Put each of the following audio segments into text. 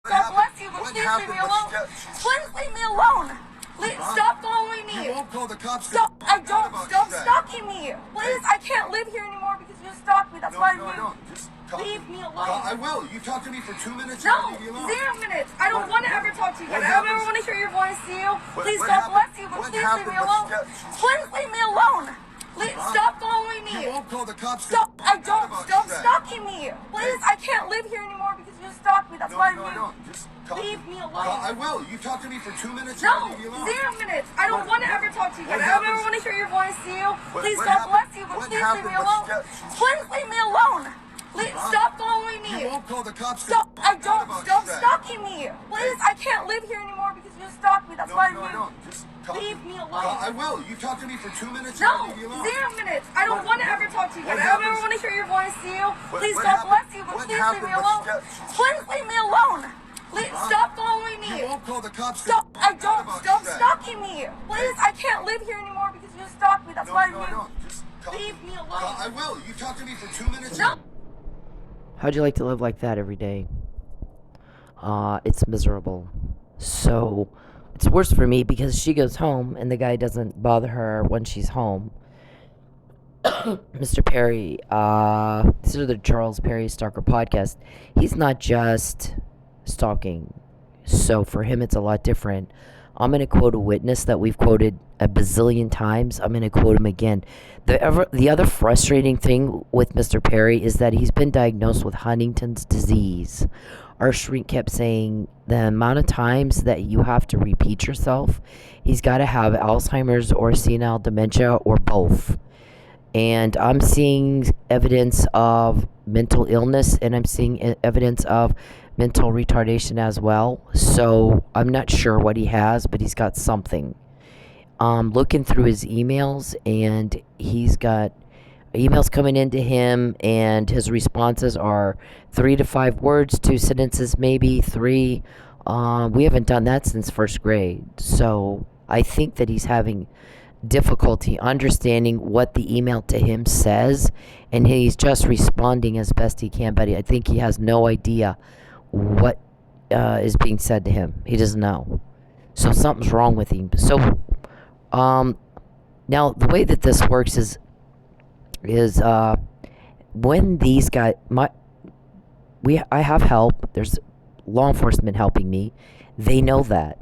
God bless you, but please leave me alone. Please leave me alone. Stop following me. You won't call the cops. Stop. I don't. Stop stalking me. Please, I can't live here anymore because you stalked me. That's why I moved. Just leave me alone. I will. You talk to me for 2 minutes. No, 0 minutes. I don't want to ever talk to you again. I don't ever want to hear your voice, see you. Please, God bless you, but please leave me alone. Please leave me alone. Stop following me. You won't call the cops. Stop. I don't. Stop stalking me. Please, I can't live here anymore because you stalked me. That's why I moved. Just leave me alone. I will. You talk to me for 2 minutes. No, 0 minutes. I don't want to ever talk to you again. I don't ever want to hear your voice, see you. Please, God bless you, but please leave me alone. Please leave me alone. Stop following me. You won't call the cops. Stop. I don't. Stop stalking me. Please, I can't live here anymore because you stalked me. That's why I moved. Just leave me alone. I will. You talk to me for 2 minutes. No, 0 minutes. I don't want to ever talk to you again. I don't ever want to hear your voice, see you. Please, God bless you, but please leave me alone. Please leave me alone. Stop following me. You won't call the cops. Stop. I don't. Stop stalking me. Please, I can't live here anymore because you stalked me. That's why I moved. Just leave me alone. I will. You talk to me for 2 minutes. No. How'd you like to live like that every day? It's miserable. So, it's worse for me because she goes home and the guy doesn't bother her when she's home. Mr. Perry, this is the Charles Perry Stalker podcast. He's not just stalking. So, for him, it's a lot different. I'm going to quote a witness that we've quoted a bazillion times. I'm going to quote him again. The other frustrating thing with Mr. Perry is that he's been diagnosed with Huntington's disease. Our shrink kept saying the amount of times that you have to repeat yourself, he's got to have Alzheimer's or senile dementia or both. And I'm seeing evidence of mental illness and I'm seeing evidence of mental retardation as well. So I'm not sure what he has, but he's got something. Looking through his emails, and he's got emails coming into him, and his responses are 3 to 5 words, 2 sentences, maybe 3. We haven't done that since first grade. So I think that he's having difficulty understanding what the email to him says, and he's just responding as best he can, but I think he has no idea what is being said to him. He doesn't know. So something's wrong with him. So now the way that this works is when these guys, I have help. There's law enforcement helping me. They know that.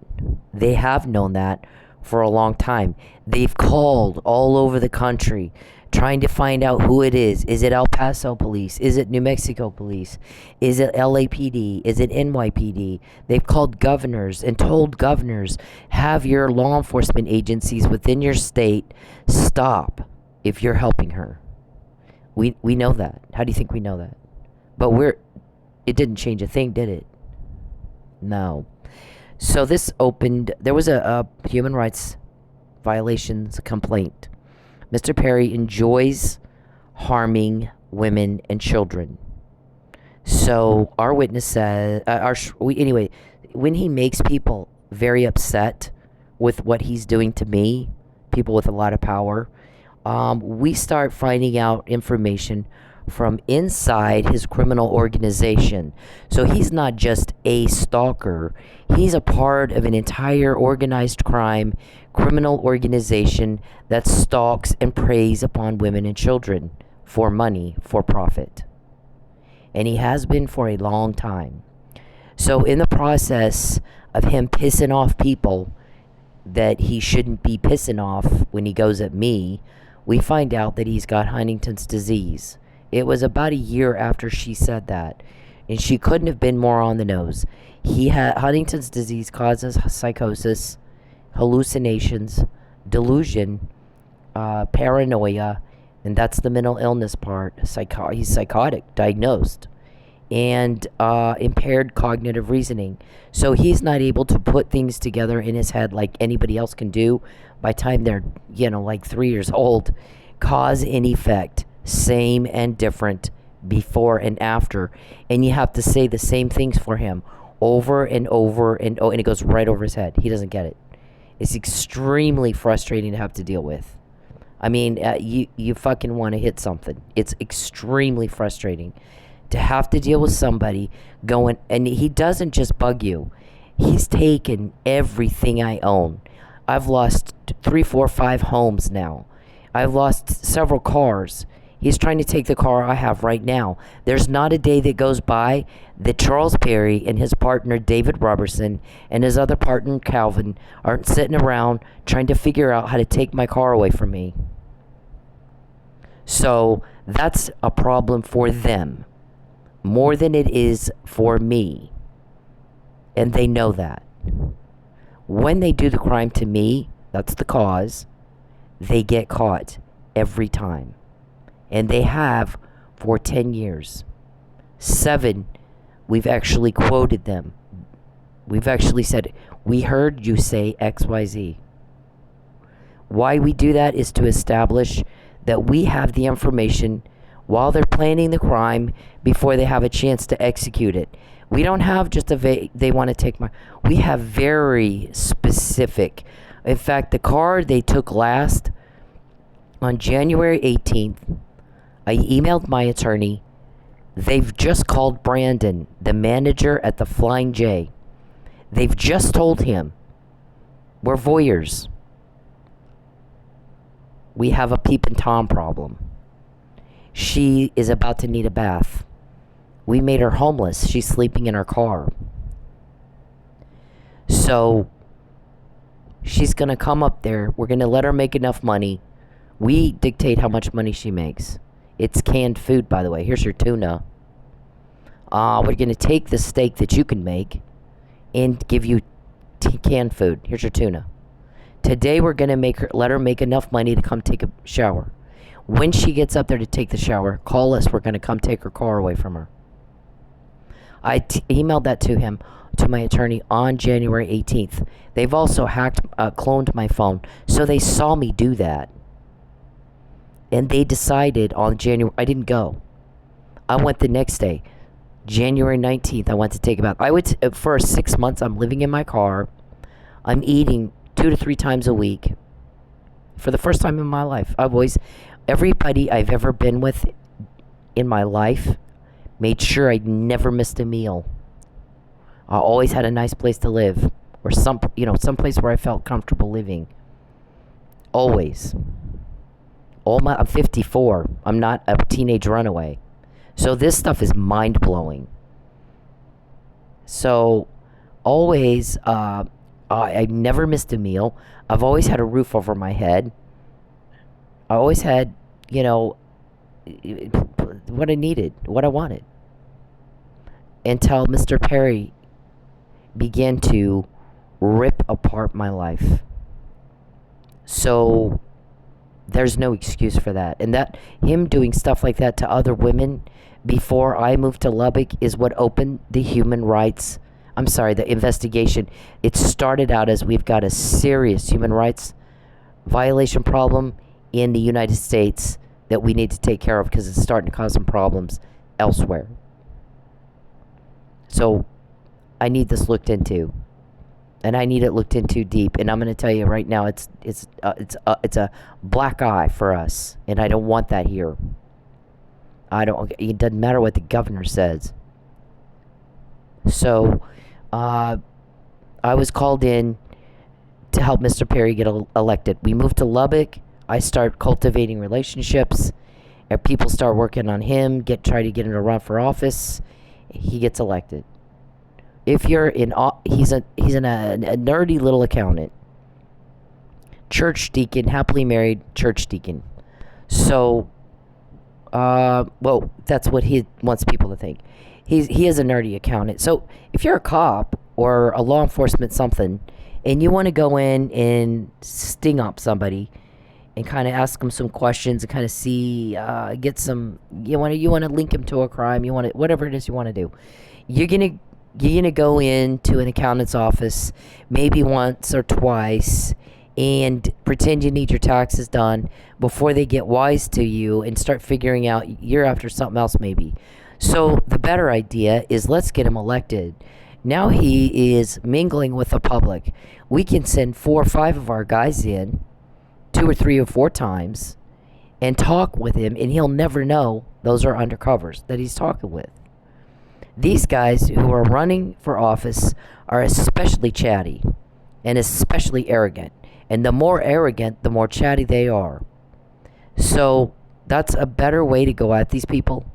They have known that for a long time. They've called all over the country trying to find out who it is. Is it El Paso Police? Is it New Mexico Police? Is it LAPD? Is it NYPD? They've called governors and told governors, have your law enforcement agencies within your state stop if you're helping her. We know that. How do you think we know that? But it didn't change a thing, did it? No. So this opened, there was a human rights violations complaint. Mr. Perry enjoys harming women and children. So our witness said, anyway, when he makes people very upset with what he's doing to me, people with a lot of power, we start finding out information from inside his criminal organization. So he's not just a stalker. He's a part of an entire organized crime criminal organization that stalks and preys upon women and children for money, for profit. And he has been for a long time. So in the process of him pissing off people that he shouldn't be pissing off when he goes at me, we find out that he's got Huntington's disease. It was about a year after she said that, and she couldn't have been more on the nose. Huntington's disease causes psychosis, hallucinations, delusion, paranoia, and that's the mental illness part. He's psychotic, diagnosed, and impaired cognitive reasoning. So he's not able to put things together in his head like anybody else can do by the time they're, like 3 years old. Cause and effect, same and different, before and after. And you have to say the same things for him over and over and it goes right over his head. He doesn't get it. It's extremely frustrating to have to deal with. I mean, you fucking want to hit something. It's extremely frustrating. to have to deal with somebody going, and he doesn't just bug you. He's taken everything I own. I've lost 3, 4, 5 homes now. I've lost several cars. He's trying to take the car I have right now. There's not a day that goes by that Charles Perry and his partner David Robertson and his other partner Calvin aren't sitting around trying to figure out how to take my car away from me. So that's a problem for them more than it is for me. And they know that. When they do the crime to me, that's the cause, they get caught every time. And they have for 10 years. 7, we've actually quoted them. We've actually said, we heard you say XYZ. Why we do that is to establish that we have the information while they're planning the crime before they have a chance to execute it. We don't have just they want to take my... We have very specific. In fact, the car they took last, on January 18th, I emailed my attorney. They've just called Brandon, the manager at the Flying J. They've just told him, we're voyeurs. We have a Peep and Tom problem. She is about to need a bath. We made her homeless. She's sleeping in her car. So she's going to come up there. We're going to let her make enough money. We dictate how much money she makes. It's canned food, by the way. Here's your tuna. We're going to take the steak that you can make and give you canned food. Here's your tuna. Today we're going to let her make enough money to come take a shower. When she gets up there to take the shower, call us. We're going to come take her car away from her. I emailed that to him, to my attorney, on January 18th. They've also cloned my phone, so they saw me do that. And they decided on January... I didn't go. I went the next day. January 19th, I went to take a bath. For 6 months, I'm living in my car. I'm eating 2 to 3 times a week. For the first time in my life. Everybody I've ever been with in my life made sure I never missed a meal. I always had a nice place to live. Or some place where I felt comfortable living. Always. I'm 54. I'm not a teenage runaway. So this stuff is mind-blowing. So, always, I never missed a meal. I've always had a roof over my head. I always had, what I needed, what I wanted. Until Mr. Perry began to rip apart my life. So... there's no excuse for that. And that him doing stuff like that to other women before I moved to Lubbock is what opened the the investigation. It started out as we've got a serious human rights violation problem in the United States that we need to take care of because it's starting to cause some problems elsewhere. So I need this looked into. And I need it looked into deep. And I'm going to tell you right now, it's a black eye for us, and I don't want that here. It doesn't matter what the governor says. So, I was called in to help Mr. Perry get elected. We moved to Lubbock. I start cultivating relationships, and people start working on him. Try to get him to run for office. He gets elected. If you're he's a nerdy little accountant, church deacon, happily married church deacon. So, that's what he wants people to think. He is a nerdy accountant. So if you're a cop or a law enforcement something, and you want to go in and sting up somebody, and kind of ask them some questions and kind of see, get some, you want to link him to a crime, whatever it is you want to do, you're gonna go into an accountant's office maybe once or twice and pretend you need your taxes done before they get wise to you and start figuring out you're after something else maybe. So the better idea is let's get him elected. Now he is mingling with the public. We can send 4 or 5 of our guys in 2 or 3 or 4 times and talk with him, and he'll never know Those are undercovers that he's talking with. These guys who are running for office are especially chatty and especially arrogant. And the more arrogant, the more chatty they are. So that's a better way to go at these people.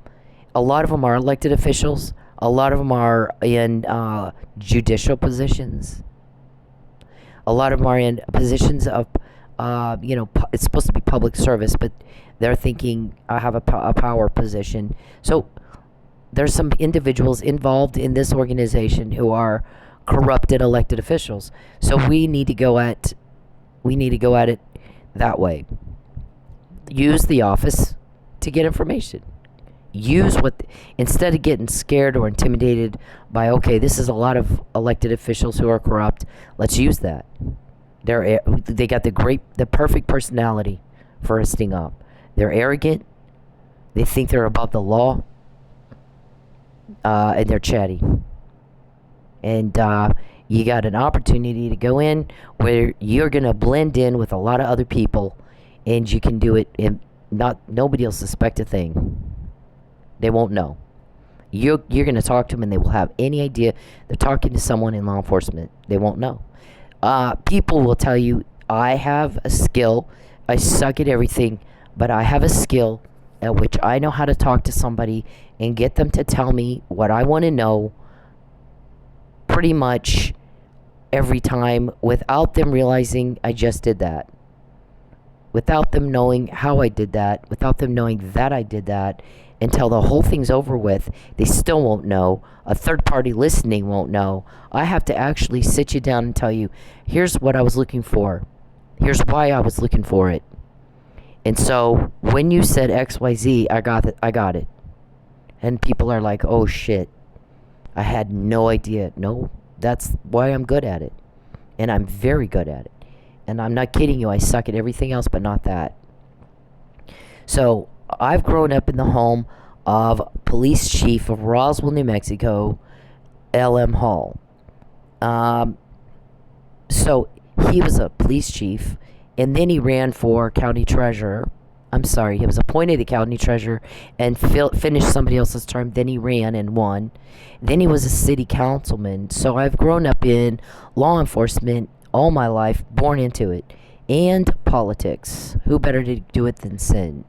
A lot of them are elected officials. A lot of them are in judicial positions. A lot of them are in positions of, it's supposed to be public service, but they're thinking I have a power position. So there's some individuals involved in this organization who are corrupted elected officials. So we need to go at it that way. Use the office to get information. Instead of getting scared or intimidated by, okay, this is a lot of elected officials who are corrupt, let's use that. They got the perfect personality for a sting up. They're arrogant. They think they're above the law. And they're chatty. And you got an opportunity to go in where you're going to blend in with a lot of other people, and you can do it, and nobody will suspect a thing. They won't know. You're going to talk to them, and they will have any idea they're talking to someone in law enforcement. They won't know. People will tell you, I have a skill. I suck at everything, but I have a skill at which I know how to talk to somebody and get them to tell me what I want to know pretty much every time without them realizing I just did that. Without them knowing how I did that, without them knowing that I did that, until the whole thing's over with, they still won't know. A third party listening won't know. I have to actually sit you down and tell you, here's what I was looking for. Here's why I was looking for it. And so when you said XYZ, I got it. And people are like, oh shit, I had no idea. No, that's why I'm good at it. And I'm very good at it. And I'm not kidding you, I suck at everything else, but not that. So I've grown up in the home of Police Chief of Roswell, New Mexico, L.M. Hall. So he was a police chief, and then he ran for county treasurer. I'm sorry, he was appointed a county treasurer and finished somebody else's term. Then he ran and won. Then he was a city councilman. So I've grown up in law enforcement all my life, born into it, and politics. Who better to do it than Sin?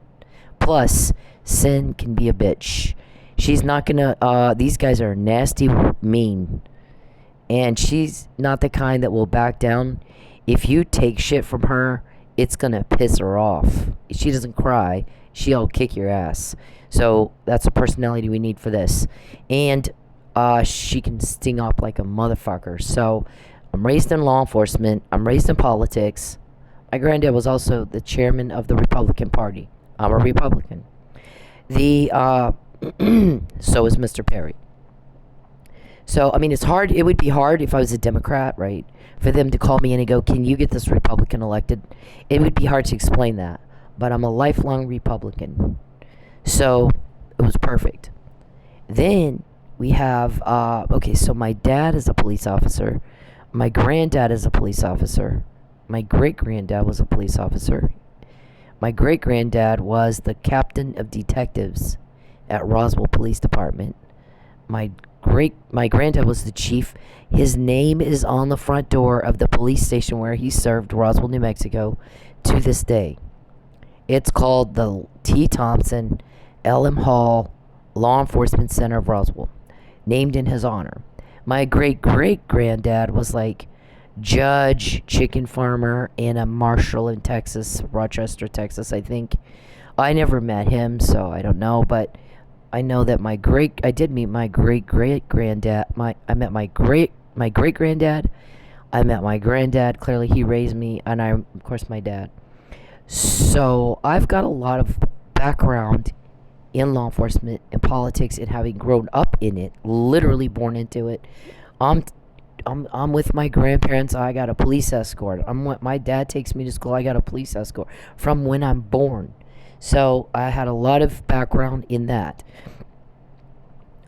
Plus, Sin can be a bitch. She's not gonna, these guys are nasty, mean. And she's not the kind that will back down. If you take shit from her, it's gonna piss her off. She doesn't cry. She'll kick your ass. So that's a personality we need for this. And she can sting up like a motherfucker. So I'm raised in law enforcement. I'm raised in politics. My granddad was also the chairman of the Republican Party. I'm a Republican. So is Mr. Perry. So, I mean, it's hard. It would be hard if I was a Democrat, right? For them to call me in and go, can you get this Republican elected? It would be hard to explain that. But I'm a lifelong Republican. So, it was perfect. Then, we have, so my dad is a police officer. My granddad is a police officer. My great-granddad was a police officer. My great-granddad was the captain of detectives at Roswell Police Department. My granddad was the chief. His name is on the front door of the police station where he served, Roswell, New Mexico, to this day. It's called the T. Thompson L.M. Hall Law Enforcement Center of Roswell, named in his honor. My great-great-granddad was like judge, chicken farmer, and a marshal in Texas, Rochester, Texas, I think. I never met him, so I don't know, but I know that I did meet my great-great-granddad. I met my great-granddad. I met my granddad. Clearly, he raised me, and of course, my dad. So I've got a lot of background in law enforcement and politics, and having grown up in it, literally born into it. I'm with my grandparents. I got a police escort. My dad takes me to school. I got a police escort from when I'm born. So I had a lot of background in that.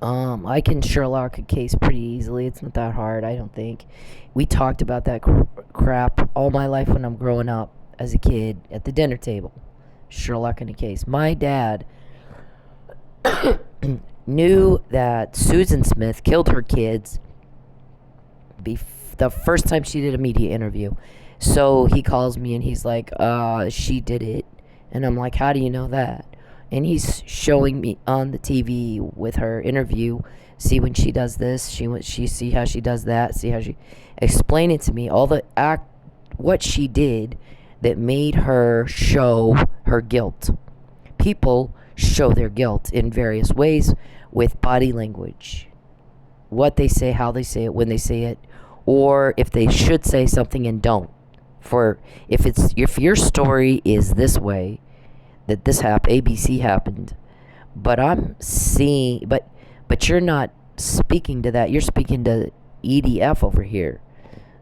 I can Sherlock a case pretty easily. It's not that hard, I don't think. We talked about that crap all my life when I'm growing up as a kid at the dinner table. Sherlock in a case. My dad knew that Susan Smith killed her kids the first time she did a media interview. So he calls me and he's like, she did it. And I'm like, how do you know that? And he's showing me on the TV with her interview. See when she does this, she see how she does that, see how she explain it to me, all the what she did that made her show her guilt. People show their guilt in various ways with body language. What they say, how they say it, when they say it, or if they should say something and don't. For if your story is this way, that this happened, ABC happened, but I'm seeing, but you're not speaking to that. You're speaking to EDF over here.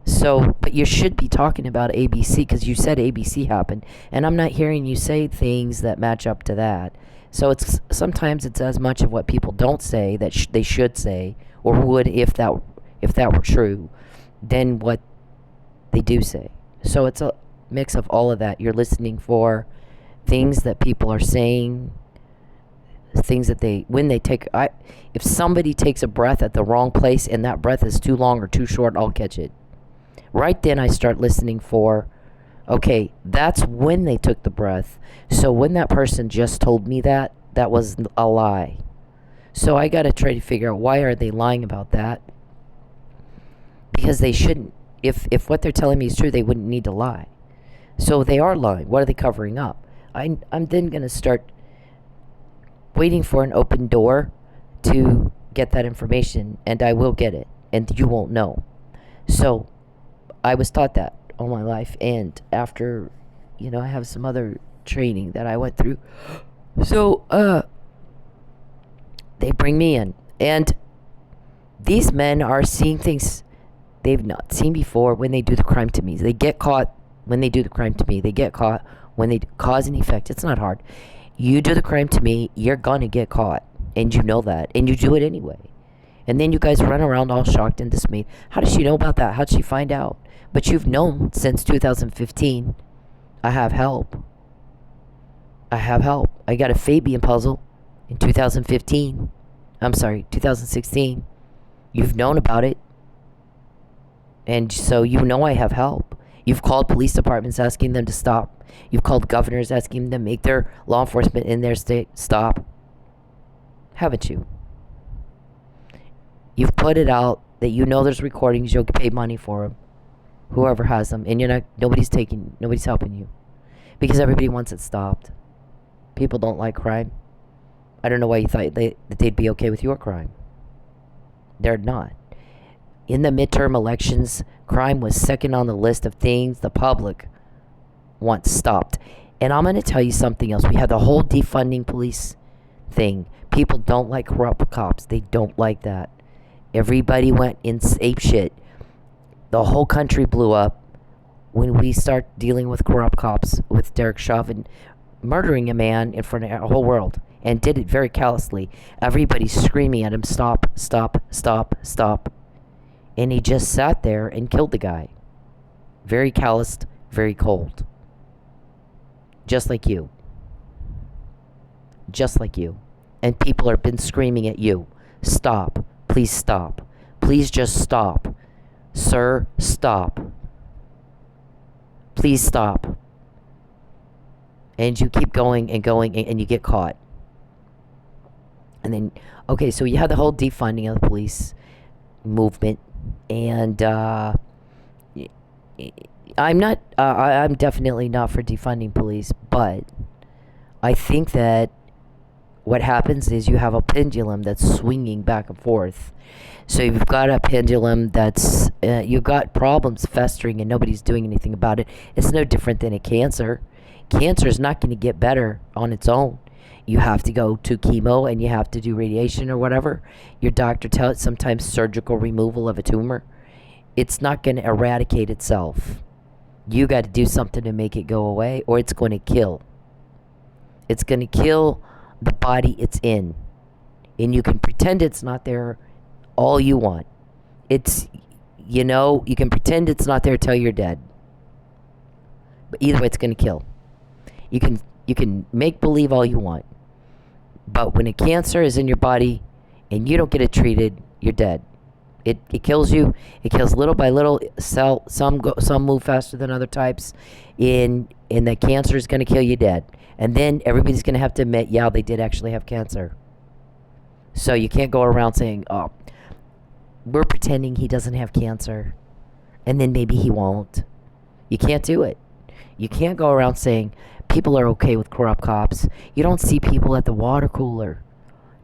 So, but you should be talking about ABC because you said ABC happened, and I'm not hearing you say things that match up to that. So sometimes it's as much of what people don't say that they should say or would if that were true, than what they do say. So it's a mix of all of that. You're listening for things that people are saying, things that if somebody takes a breath at the wrong place and that breath is too long or too short, I'll catch it. Right then I start listening for, okay, that's when they took the breath. So when that person just told me that was a lie. So I got to try to figure out, why are they lying about that? Because they shouldn't. If what they're telling me is true, they wouldn't need to lie. So they are lying. What are they covering up? I'm then going to start waiting for an open door to get that information, and I will get it, and you won't know. So I was taught that all my life, and after, I have some other training that I went through. So they bring me in, and these men are seeing things they've not seen before when they do the crime to me. They get caught when they do the crime to me. They get caught when they cause an effect. It's not hard. You do the crime to me, you're gonna get caught, and you know that, and you do it anyway. And then you guys run around all shocked and dismayed. How does she know about that? How'd she find out? But you've known since 2015. I have help. I got a Fabian puzzle in 2015. I'm sorry, 2016. You've known about it. And so I have help. You've called police departments asking them to stop. You've called governors asking them to make their law enforcement in their state stop. Haven't you? You've put it out that there's recordings, you'll pay money for them. Whoever has them. And nobody's helping you. Because everybody wants it stopped. People don't like crime. I don't know why you thought that they'd be okay with your crime. They're not. In the midterm elections, crime was second on the list of things the public wants stopped. And I'm going to tell you something else. We had the whole defunding police thing. People don't like corrupt cops. They don't like that. Everybody went in ape shit. The whole country blew up when we start dealing with corrupt cops, with Derek Chauvin murdering a man in front of a whole world, and did it very callously. Everybody's screaming at him, stop, stop, stop, stop. And he just sat there and killed the guy. Very calloused, very cold. Just like you. Just like you. And people have been screaming at you. Stop. Please stop. Please just stop. Sir, stop. Please stop. And you keep going and going and you get caught. And then, okay, so you have the whole defunding of the police movement. And I'm definitely not for defunding police, but I think that what happens is you have a pendulum that's swinging back and forth. So you've got a pendulum that's, you've got problems festering and nobody's doing anything about it. It's no different than a cancer. Cancer is not going to get better on its own. You have to go to chemo and you have to do radiation or whatever. Your doctor tells sometimes surgical removal of a tumor. It's not going to eradicate itself. You got to do something to make it go away, or it's going to kill. It's going to kill the body it's in. And you can pretend it's not there all you want. It's, you can pretend it's not there till you're dead. But either way, it's going to kill. You can make believe all you want. But when a cancer is in your body and you don't get it treated, you're dead. It kills you. It kills little by little. Some move faster than other types, and the cancer is going to kill you dead. And then everybody's going to have to admit, yeah, they did actually have cancer. So you can't go around saying, oh, we're pretending he doesn't have cancer, and then maybe he won't. You can't do it. You can't go around saying people are okay with corrupt cops. You don't see people at the water cooler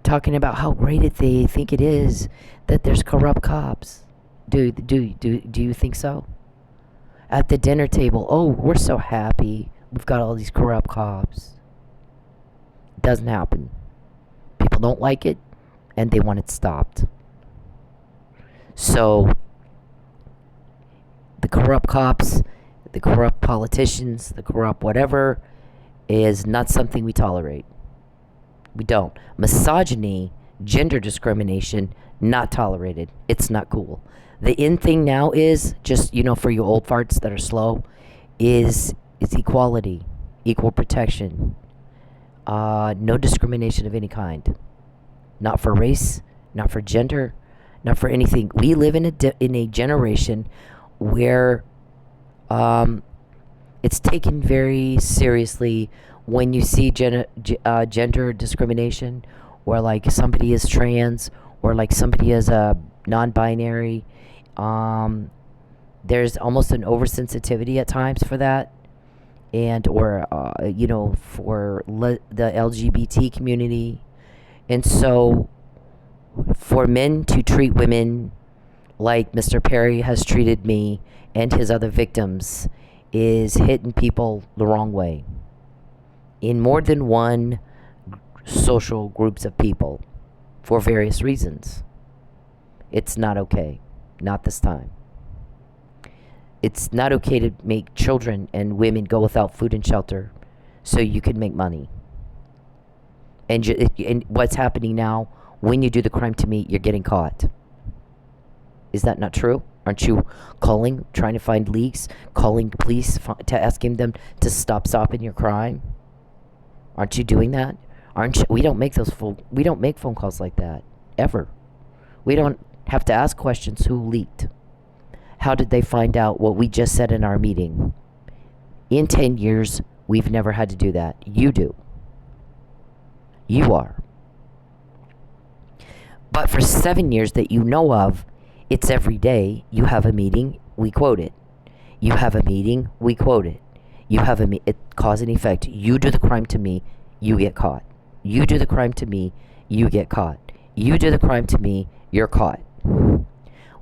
talking about how great they think it is that there's corrupt cops. Do you think so? At the dinner table, oh, we're so happy we've got all these corrupt cops. It doesn't happen. People don't like it, and they want it stopped. So, the corrupt cops, the corrupt politicians, the corrupt whatever, is not something we tolerate. We don't. Misogyny, gender discrimination, not tolerated. It's not cool. The in thing now is, just, for you old farts that are slow, is equality, equal protection, no discrimination of any kind. Not for race, not for gender, not for anything. We live in a generation where it's taken very seriously when you see gender discrimination, or like somebody is trans, or like somebody is a non-binary. There's almost an oversensitivity at times for that, and or for the LGBT community. And so for men to treat women like Mr. Perry has treated me and his other victims is hitting people the wrong way in more than one social groups of people for various reasons. It's not okay. Not this time. It's not okay to make children and women go without food and shelter so you can make money. And what's happening now, when you do the crime to me, you're getting caught. Is that not true? Aren't you calling, trying to find leaks, calling police to asking them to stopping your crime? Aren't you doing that? Aren't you? We don't make phone calls like that ever. We don't have to ask questions. Who leaked? How did they find out what we just said in our meeting? In 10 years, we've never had to do that. You do. You are. But for 7 years that you know of, it's every day. You have a meeting, we quote it. You have a meeting, we quote it. You have it cause and effect. You do the crime to me, you get caught. You do the crime to me, you get caught. You do the crime to me, you're caught.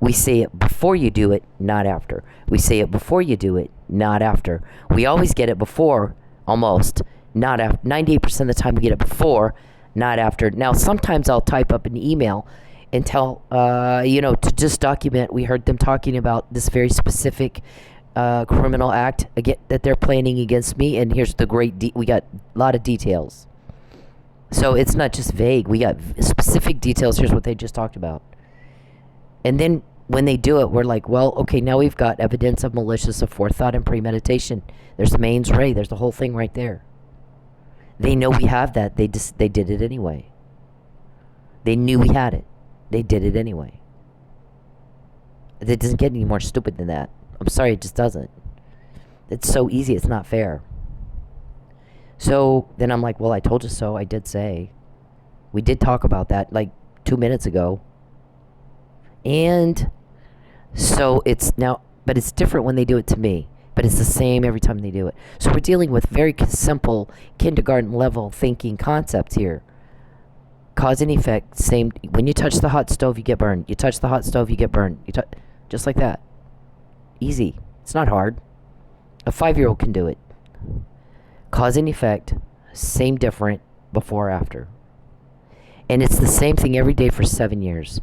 We say it before you do it, not after. We say it before you do it, not after. We always get it before, almost, not after. 98% of the time we get it before, not after. Now, sometimes I'll type up an email and tell, to just document, we heard them talking about this very specific criminal act that they're planning against me, and here's the we got a lot of details. So it's not just vague. We got specific details. Here's what they just talked about. And then when they do it, we're like, well, okay, now we've got evidence of malicious aforethought and premeditation. There's the mains ray. There's the whole thing right there. They know we have that. They did it anyway. They knew we had it. They did it anyway. It doesn't get any more stupid than that. I'm sorry, it just doesn't. It's so easy. It's not fair. So then I'm like, well, I told you so. I did say. We did talk about that like 2 minutes ago. And so it's now, but it's different when they do it to me. But it's the same every time they do it. So we're dealing with very simple kindergarten level thinking concepts here. Cause and effect, same. When you touch the hot stove, you get burned. You touch the hot stove, you get burned. Just like that. Easy. It's not hard. A 5-year-old can do it. Cause and effect, same different, before, after. And it's the same thing every day for 7 years.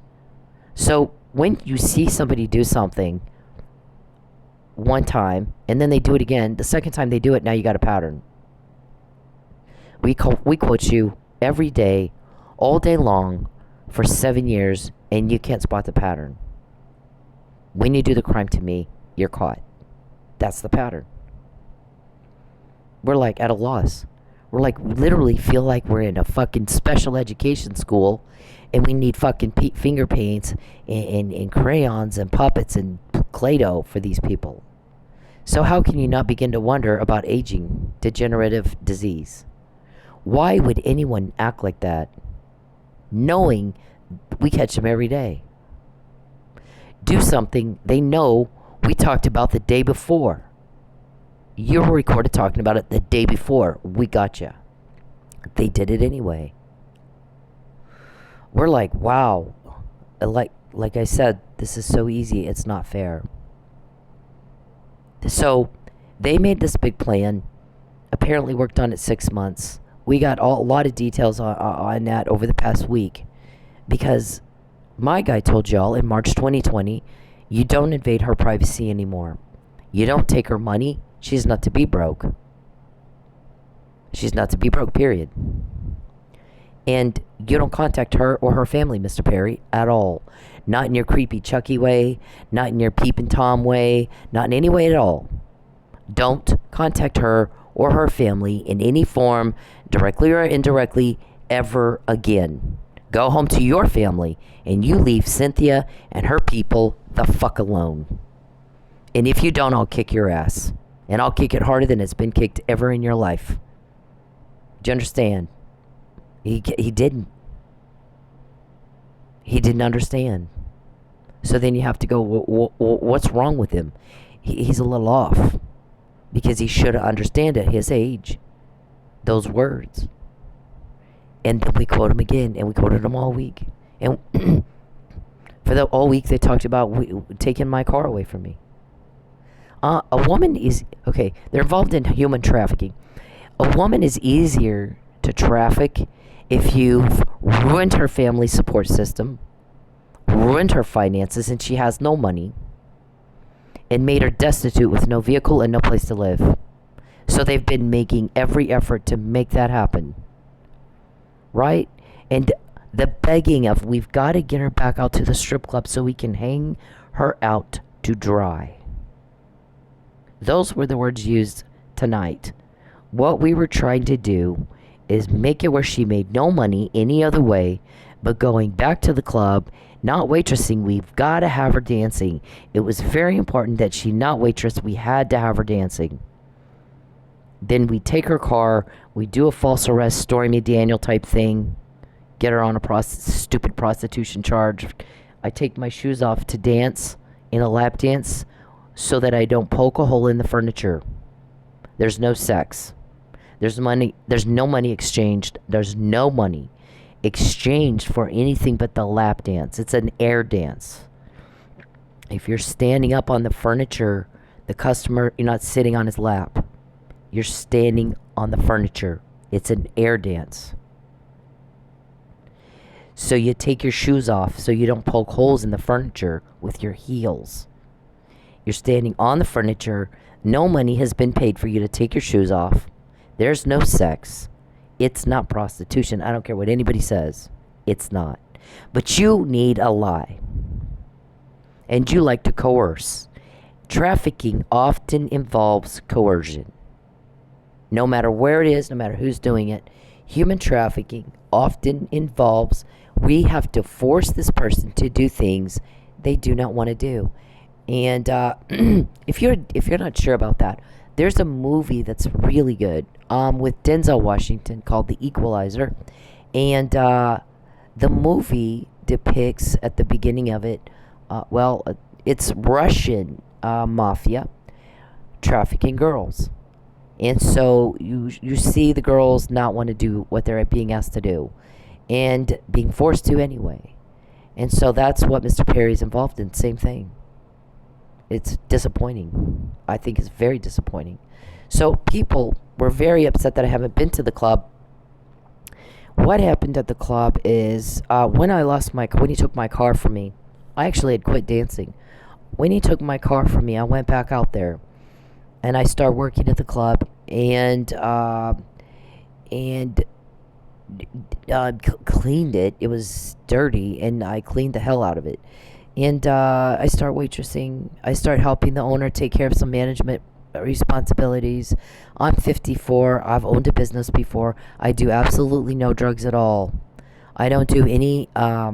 So when you see somebody do something one time, and then they do it again, the second time they do it, now you got a pattern. We quote you every day, all day long, for 7 years, and you can't spot the pattern. When you do the crime to me, you're caught. That's the pattern. We're like at a loss. We're like literally feel like we're in a fucking special education school, and we need fucking finger paints and crayons and puppets and Play-Doh for these people. So how can you not begin to wonder about aging, degenerative disease? Why would anyone act like that, knowing we catch them every day? Do something they know we talked about the day before. You were recorded talking about it the day before. We got you. They did it anyway. We're like, wow. Like I said, this is so easy. It's not fair. So they made this big plan. Apparently worked on it 6 months. We got a lot of details on that over the past week. Because my guy told y'all in March 2020, you don't invade her privacy anymore. You don't take her money. She's not to be broke. She's not to be broke, period. And you don't contact her or her family, Mr. Perry, at all. Not in your creepy Chucky way, not in your peeping Tom way, not in any way at all. Don't contact her or her family in any form, directly or indirectly, ever again. Go home to your family, and you leave Cynthia and her people the fuck alone. And if you don't, I'll kick your ass. And I'll kick it harder than it's been kicked ever in your life. Do you understand? He didn't. He didn't understand. So then you have to go, what's wrong with him? He's a little off. Because he should understand at his age those words. And then we quote him again, and we quoted him all week. And for the all week they talked about taking my car away from me. A woman is, okay, they're involved in human trafficking. A woman is easier to traffic if you've ruined her family support system, ruined her finances, and she has no money, and made her destitute with no vehicle and no place to live. So they've been making every effort to make that happen. Right? And the begging of, we've got to get her back out to the strip club so we can hang her out to dry. Those were the words used tonight. What we were trying to do is make it where she made no money any other way but going back to the club, not waitressing. We've got to have her dancing. It was very important that she not waitress. We had to have her dancing. Then we take her car, we do a false arrest, Stormy Daniel type thing, get her on a stupid prostitution charge. I take my shoes off to dance in a lap dance so that I don't poke a hole in the furniture. There's no sex. There's money. There's no money exchanged. There's no money exchanged for anything but the lap dance. It's an air dance. If you're standing up on the furniture, the customer, you're not sitting on his lap. You're standing on the furniture. It's an air dance. So you take your shoes off so you don't poke holes in the furniture with your heels. You're standing on the furniture. No money has been paid for you to take your shoes off. There's no sex. It's not prostitution. I don't care what anybody says. It's not. But you need a lie. And you like to coerce. Trafficking often involves coercion. No matter where it is, no matter who's doing it, human trafficking often involves, we have to force this person to do things they do not want to do. And if you're not sure about that, there's a movie that's really good with Denzel Washington called The Equalizer. And the movie depicts at the beginning of it, it's Russian mafia trafficking girls. And so you see the girls not want to do what they're being asked to do and being forced to anyway. And so that's what Mr. Perry's involved in. Same thing. It's disappointing. I think it's very disappointing. So people were very upset that I haven't been to the club. What happened at the club is when he took my car from me, I actually had quit dancing. When he took my car from me, I went back out there. And I started working at the club and cleaned it. It was dirty, and I cleaned the hell out of it. And I started waitressing. I started helping the owner take care of some management responsibilities. I'm 54. I've owned a business before. I do absolutely no drugs at all. I don't do any. I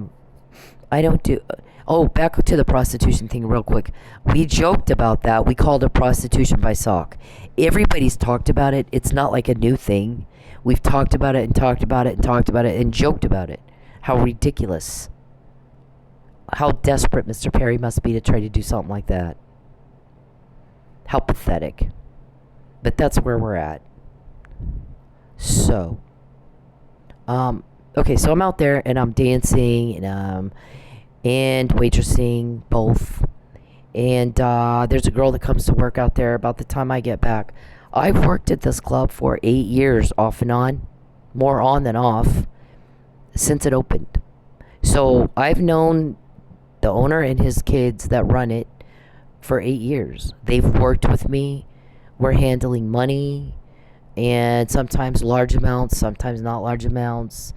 don't do. Oh, back to the prostitution thing real quick. We joked about that. We called it prostitution by sock. Everybody's talked about it. It's not like a new thing. We've talked about it and talked about it and talked about it and joked about it. How ridiculous. How desperate Mr. Perry must be to try to do something like that. How pathetic. But that's where we're at. So, okay, so I'm out there and I'm dancing and waitressing both. And there's a girl that comes to work out there about the time I get back. I've worked at this club for 8 years, off and on, more on than off, since it opened. So I've known the owner and his kids that run it for 8 years. They've worked with me. We're handling money, and sometimes large amounts, sometimes not large amounts.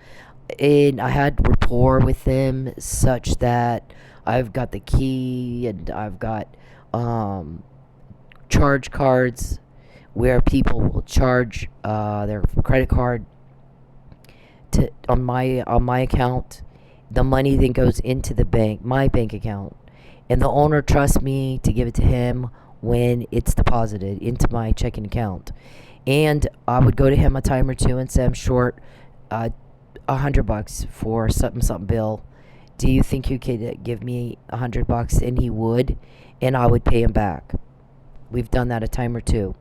And I had rapport with them such that I've got the key and I've got charge cards where people will charge their credit card on my account. The money then goes into the bank, my bank account, and the owner trusts me to give it to him when it's deposited into my checking account. And I would go to him a time or two and say, I'm short $100 for something bill. Do you think you could give me $100? And he would, and I would pay him back. We've done that a time or two.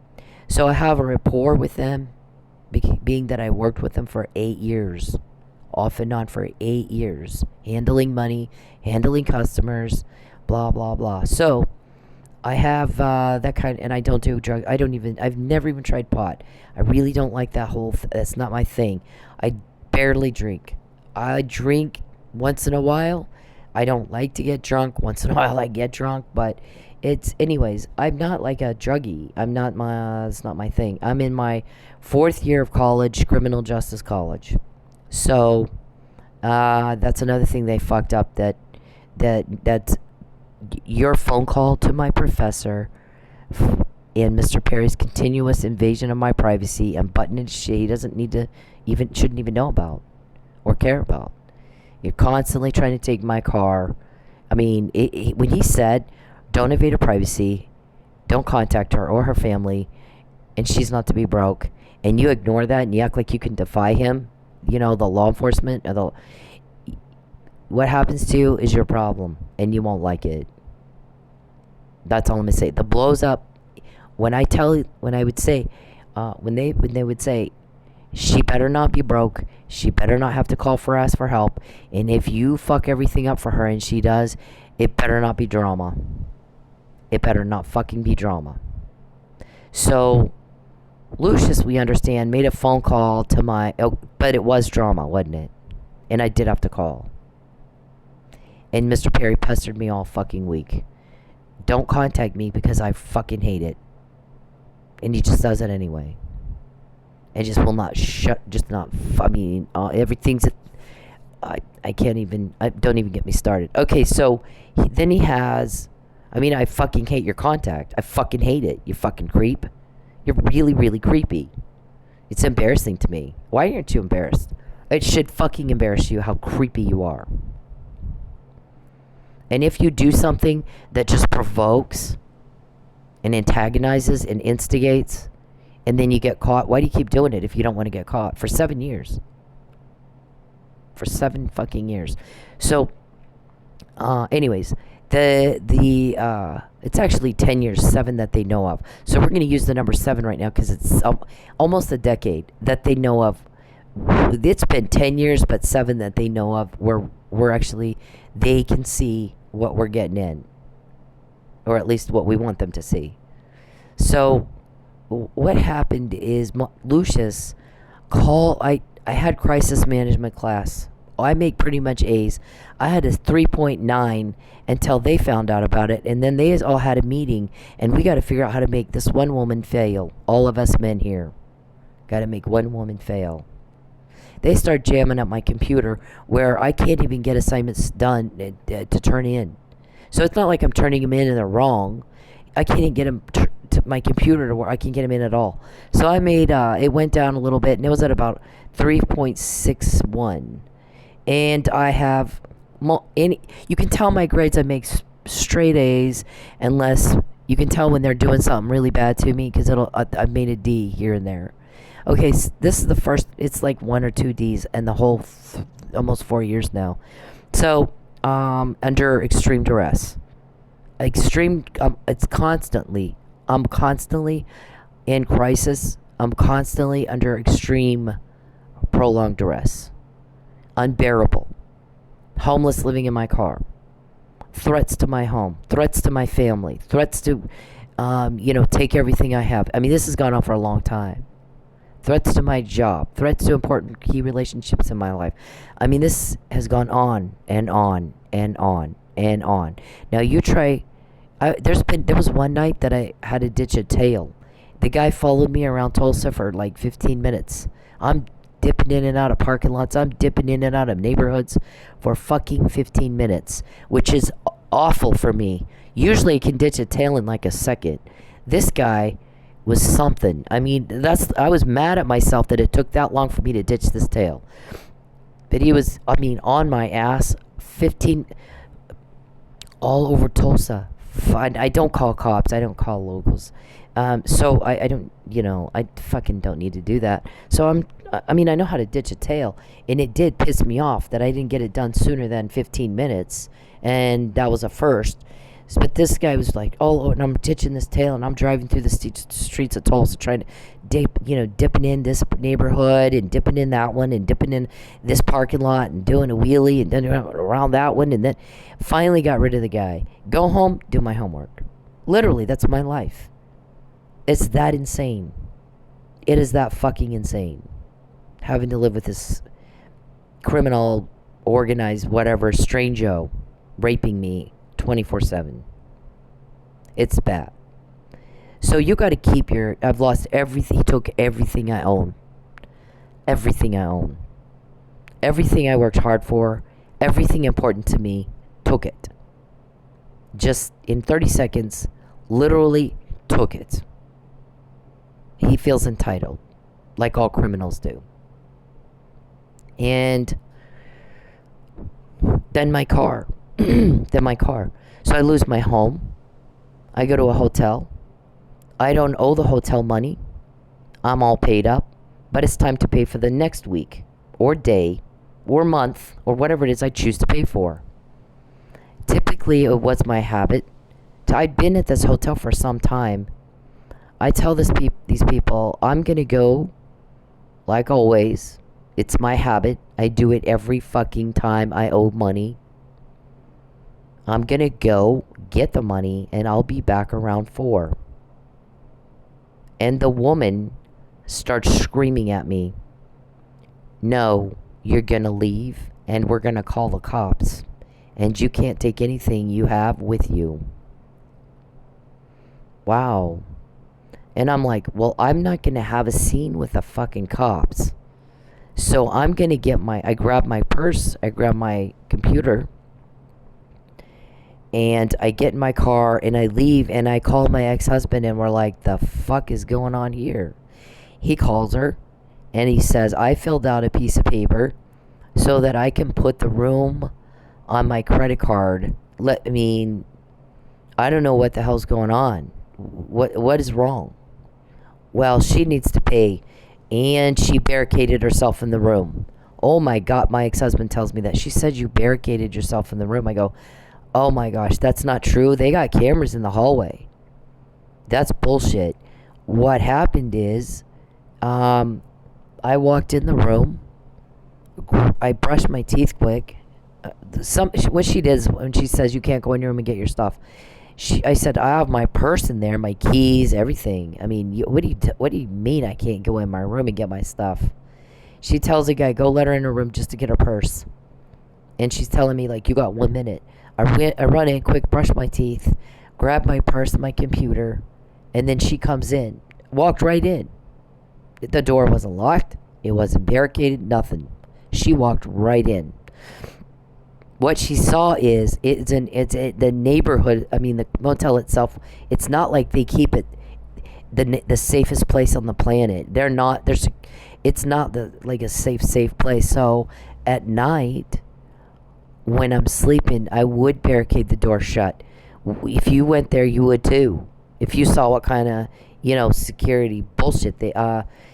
So I have a rapport with them, being that I worked with them for 8 years, off and on for 8 years, handling money, handling customers, blah, blah, blah. So I have that kind, and I don't do drugs. I've never even tried pot. I really don't like that whole, that's not my thing. I barely drink. I drink once in a while. I don't like to get drunk. Once in a while I get drunk, but anyways, I'm not like a druggie. It's not my thing. I'm in my 4th year of college, criminal justice college. So, that's another thing they fucked up, that's your phone call to my professor and Mr. Perry's continuous invasion of my privacy and buttoned shit he doesn't need to shouldn't even know about or care about. You're constantly trying to take my car. I mean, when he said, don't invade her privacy, don't contact her or her family, and she's not to be broke, and you ignore that and you act like you can defy him, the law enforcement, what happens to you is your problem, and you won't like it. That's all I'm gonna say. The blows up, when they would say, she better not be broke, she better not have to call for us for help, and if you fuck everything up for her and she does, it better not be drama. It better not fucking be drama. So, Lucius, we understand, made a phone call to but it was drama, wasn't it? And I did have to call. And Mr. Perry pestered me all fucking week. Don't contact me because I fucking hate it. And he just does it anyway. And just will not everything's, I can't even, don't even get me started. Okay, so, then he has, I fucking hate your contact. I fucking hate it, you fucking creep. You're really, really creepy. It's embarrassing to me. Why aren't you embarrassed? It should fucking embarrass you how creepy you are. And if you do something that just provokes and antagonizes and instigates, and then you get caught, why do you keep doing it if you don't want to get caught? For 7 years. For 7 fucking years. So, anyways, it's actually 10 years, 7 that they know of. So we're going to use the number 7 right now because it's almost a decade that they know of. It's been 10 years, but 7 that they know of where we're actually, they can see what we're getting in. Or at least what we want them to see. So, what happened is Lucius I had crisis management class. I make pretty much A's. I had a 3.9 until they found out about it, and then they all had a meeting, and we got to figure out how to make this one woman fail. All of us men here got to make one woman fail. They start jamming up my computer where I can't even get assignments done to turn in. So it's not like I'm turning them in and they're wrong. I can't even get them my computer to where I can get them in at all. So I made it went down a little bit, and it was at about 3.61, and I have you can tell my grades. I make straight A's, unless you can tell when they're doing something really bad to me, because I made a D here and there. Okay, so this is the first. It's like 1 or 2 D's, and the whole almost 4 years now. So under extreme duress. It's constantly. I'm constantly in crisis. I'm constantly under extreme, prolonged duress. Unbearable. Homeless, living in my car. Threats to my home. Threats to my family. Threats to, take everything I have. I mean, this has gone on for a long time. Threats to my job. Threats to important key relationships in my life. I mean, this has gone on and on and on and on. Now you try. There was one night that I had to ditch a tail. The guy followed me around Tulsa for like 15 minutes. I'm dipping in and out of parking lots. I'm dipping in and out of neighborhoods for fucking 15 minutes, which is awful for me. Usually I can ditch a tail in like a second. This guy was something. I mean, I was mad at myself that it took that long for me to ditch this tail. But he was, on my ass 15 all over Tulsa. Fine. I don't call cops. I don't call locals. So I don't, I fucking don't need to do that. So I know how to ditch a tail, and it did piss me off that I didn't get it done sooner than 15 minutes, and that was a first. But this guy was like, and I'm ditching this tail, and I'm driving through the streets of Tulsa trying to dipping in this neighborhood and dipping in that one and dipping in this parking lot and doing a wheelie and then around that one, and then finally got rid of the guy. Go home, do my homework. Literally, that's my life. It's that insane. It is that fucking insane. Having to live with this criminal, organized, whatever, strange-o raping me 24/7. It's bad. So you got to keep I've lost everything. He took everything I own. Everything I own. Everything I worked hard for. Everything important to me. Took it. Just in 30 seconds. Literally took it. He feels entitled. Like all criminals do. And then my car. So I lose my home. I go to a hotel. I don't owe the hotel money. I'm all paid up. But it's time to pay for the next week or day or month or whatever it is I choose to pay for. Typically, it was my habit. I'd been at this hotel for some time. I tell these people, I'm going to go, like always. It's my habit. I do it every fucking time I owe money. I'm going to go get the money, and I'll be back around 4. And the woman starts screaming at me, no, you're going to leave, and we're going to call the cops. And you can't take anything you have with you. Wow. And I'm like, well, I'm not going to have a scene with the fucking cops. So I'm going to I grab my purse, I grab my computer, and I get in my car, and I leave, and I call my ex-husband, and we're like, the fuck is going on here? He calls her, and he says, I filled out a piece of paper so that I can put the room on my credit card. I don't know what the hell's going on. What is wrong? Well, she needs to pay, and she barricaded herself in the room. Oh my God, my ex-husband tells me that. She said you barricaded yourself in the room. I go, oh my gosh, that's not true. They got cameras in the hallway. That's bullshit. What happened is, I walked in the room. I brushed my teeth quick. What she does when she says you can't go in your room and get your stuff. I said, I have my purse in there, my keys, everything. I mean, what do you mean I can't go in my room and get my stuff? She tells the guy, go let her in her room just to get her purse. And she's telling me, like, you got 1 minute. I run in quick, brush my teeth, grab my purse and my computer, and then she comes in. Walked right in. The door wasn't locked. It wasn't barricaded, nothing. She walked right in. What she saw is, the neighborhood, the motel itself, it's not like they keep it the safest place on the planet. They're not. It's not like a safe place. So at night, when I'm sleeping, I would barricade the door shut. If you went there, you would too. If you saw what kind of security bullshit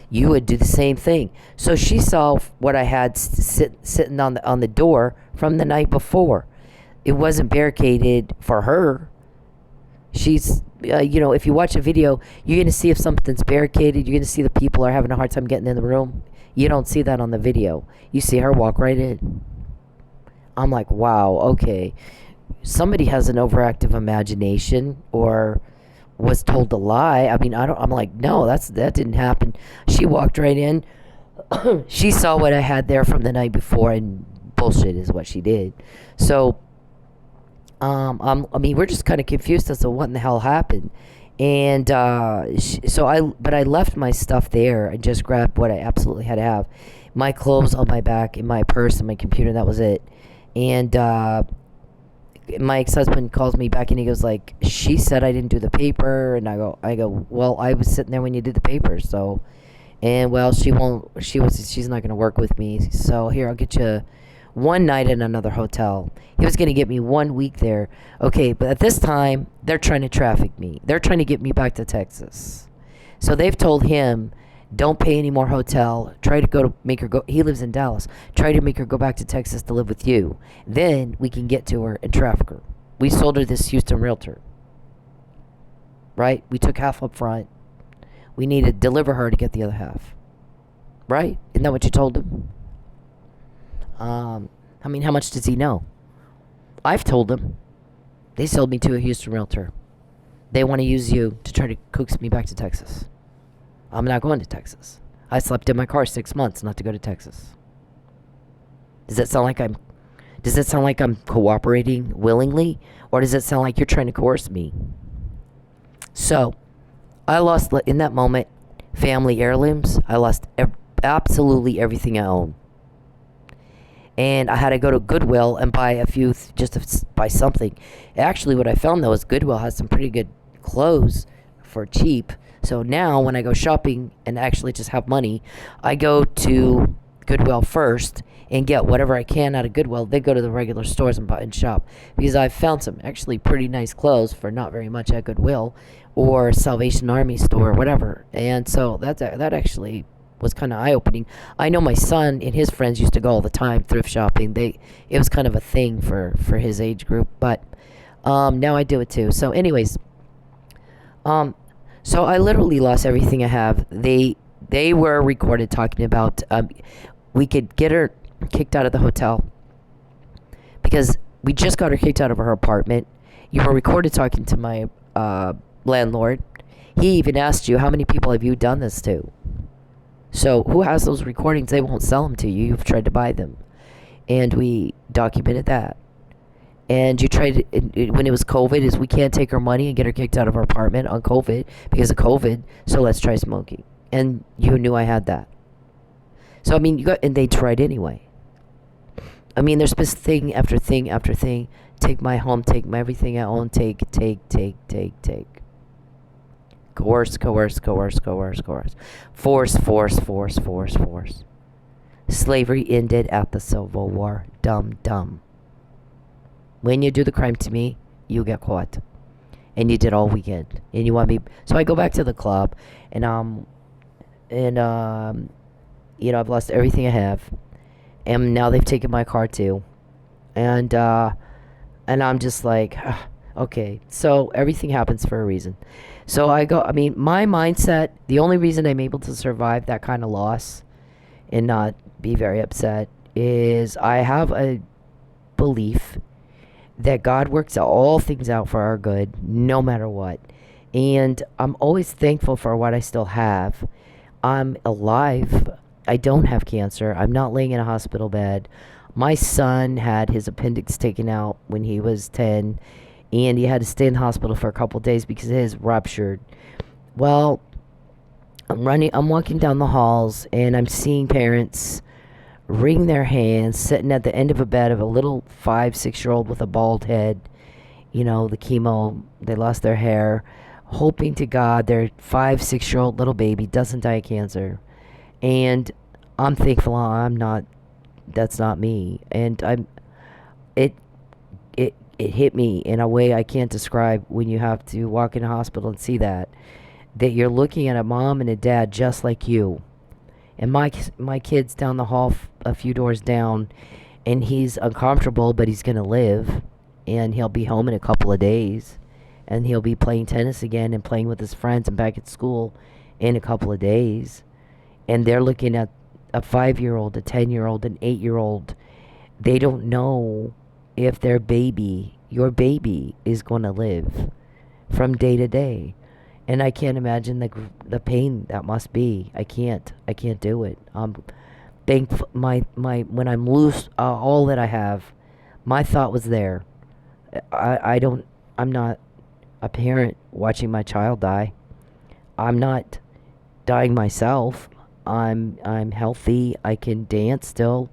you would do the same thing. So she saw what I had sitting on the door from the night before. It wasn't barricaded for her. She's, if you watch a video, you're going to see if something's barricaded. You're going to see the people are having a hard time getting in the room. You don't see that on the video. You see her walk right in. I'm like, wow, okay. Somebody has an overactive imagination or was told to lie. I mean, I'm like, no, that didn't happen. She walked right in. She saw what I had there from the night before, and bullshit is what she did. So, we're just kind of confused as to what in the hell happened. And but I left my stuff there and just grabbed what I absolutely had to have. My clothes on my back, and my purse, and my computer, that was it. And my ex-husband calls me back and he goes like, she said I didn't do the paper. And I go, well, I was sitting there when you did the paper. So, and well, she's not going to work with me. So here, I'll get you one night in another hotel. He was going to get me 1 week there. Okay. But at this time, they're trying to traffic me. They're trying to get me back to Texas. So they've told him, don't pay any more hotel. Try to make her go. He lives in Dallas. Try to make her go back to Texas to live with you. Then we can get to her and traffic her. We sold her this Houston realtor. Right? We took half up front. We need to deliver her to get the other half. Right? Isn't that what you told him? How much does he know? I've told him. They sold me to a Houston realtor. They want to use you to try to coax me back to Texas. I'm not going to Texas. I slept in my car 6 months not to go to Texas. Does that sound like I'm cooperating willingly? Or does it sound like you're trying to coerce me? So, I lost, in that moment, family heirlooms. I lost absolutely everything I own. And I had to go to Goodwill and buy a few, buy something. Actually, what I found, though, is Goodwill has some pretty good clothes for cheap. So now when I go shopping and actually just have money, I go to Goodwill first and get whatever I can out of Goodwill, then go to the regular stores and buy and shop. Because I've found some actually pretty nice clothes for not very much at Goodwill or Salvation Army store or whatever. And so that actually was kind of eye-opening. I know my son and his friends used to go all the time thrift shopping. It was kind of a thing for his age group, but now I do it too. So anyways, so I literally lost everything I have. They were recorded talking about we could get her kicked out of the hotel because we just got her kicked out of her apartment. You were recorded talking to my landlord. He even asked you, how many people have you done this to? So who has those recordings? They won't sell them to you. You've tried to buy them. And we documented that. And you tried, when it was COVID, is we can't take her money and get her kicked out of her apartment on COVID because of COVID, so let's try smoking. And you knew I had that. So, and they tried anyway. There's been thing after thing after thing. Take my home, take my everything I own, take. Coerce. Force. Slavery ended at the Civil War. Dumb. When you do the crime to me, you get caught. And you did all weekend. And you want me... So I go back to the club. And I've lost everything I have. And now they've taken my car too. And I'm just like, okay. So everything happens for a reason. So I go... my mindset... The only reason I'm able to survive that kind of loss and not be very upset is I have a belief that God works all things out for our good, no matter what. And I'm always thankful for what I still have. I'm alive. I don't have cancer. I'm not laying in a hospital bed. My son had his appendix taken out when he was 10, and he had to stay in the hospital for a couple of days because his ruptured. Well, I'm walking down the halls, and I'm seeing parents wring their hands, sitting at the end of a bed of a little 5-6-year-old with a bald head, the chemo, they lost their hair, hoping to God their 5-6-year-old little baby doesn't die of cancer. And I'm thankful that's not me. And it hit me in a way I can't describe when you have to walk in a hospital and see that you're looking at a mom and a dad just like you. And my kid's down the hall a few doors down, and he's uncomfortable, but he's going to live, and he'll be home in a couple of days, and he'll be playing tennis again and playing with his friends and back at school in a couple of days. And they're looking at a 5-year-old, a 10-year-old, an 8-year-old. They don't know if your baby is going to live from day to day. And I can't imagine the pain that must be. I can't do it. Thankful when I'm loose, all that I have, my thought was there. I'm not a parent watching my child die. I'm not dying myself. I'm healthy. I can dance still.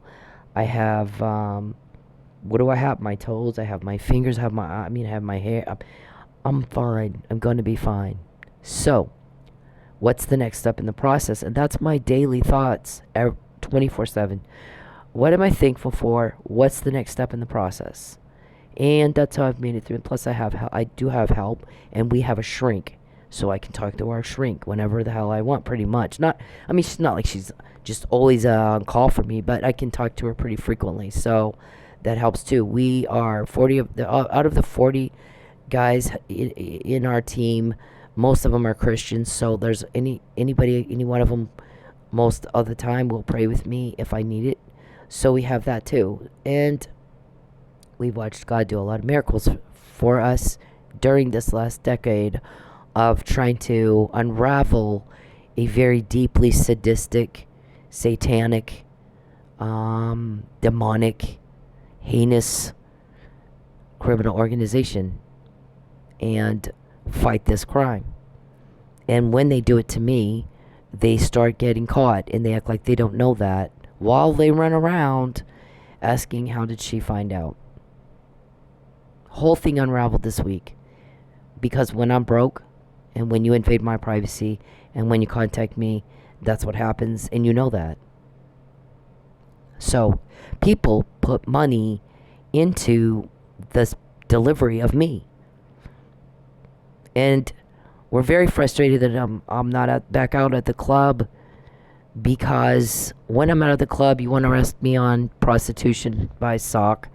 I have what do I have? My toes. I have my fingers. I have my hair. I'm fine. I'm going to be fine. So, what's the next step in the process? And that's my daily thoughts 24/7. What am I thankful for? What's the next step in the process? And that's how I've made it through. And plus, I do have help, and we have a shrink, so I can talk to our shrink whenever the hell I want, pretty much. She's not like she's just always on call for me, but I can talk to her pretty frequently, so that helps too. We are 40 out of the 40 guys in our team. Most of them are Christians, so there's any one of them most of the time will pray with me if I need it. So we have that too. And we've watched God do a lot of miracles for us during this last decade of trying to unravel a very deeply sadistic, satanic, demonic, heinous criminal organization and fight this crime. And when they do it to me, they start getting caught, and they act like they don't know that while they run around asking, how did she find out? Whole thing unraveled this week, because when I'm broke and when you invade my privacy and when you contact me, that's what happens, and you know that. So people put money into the delivery of me. And we're very frustrated that I'm not back out at the club, because when I'm out of the club, you want to arrest me on prostitution by SOC,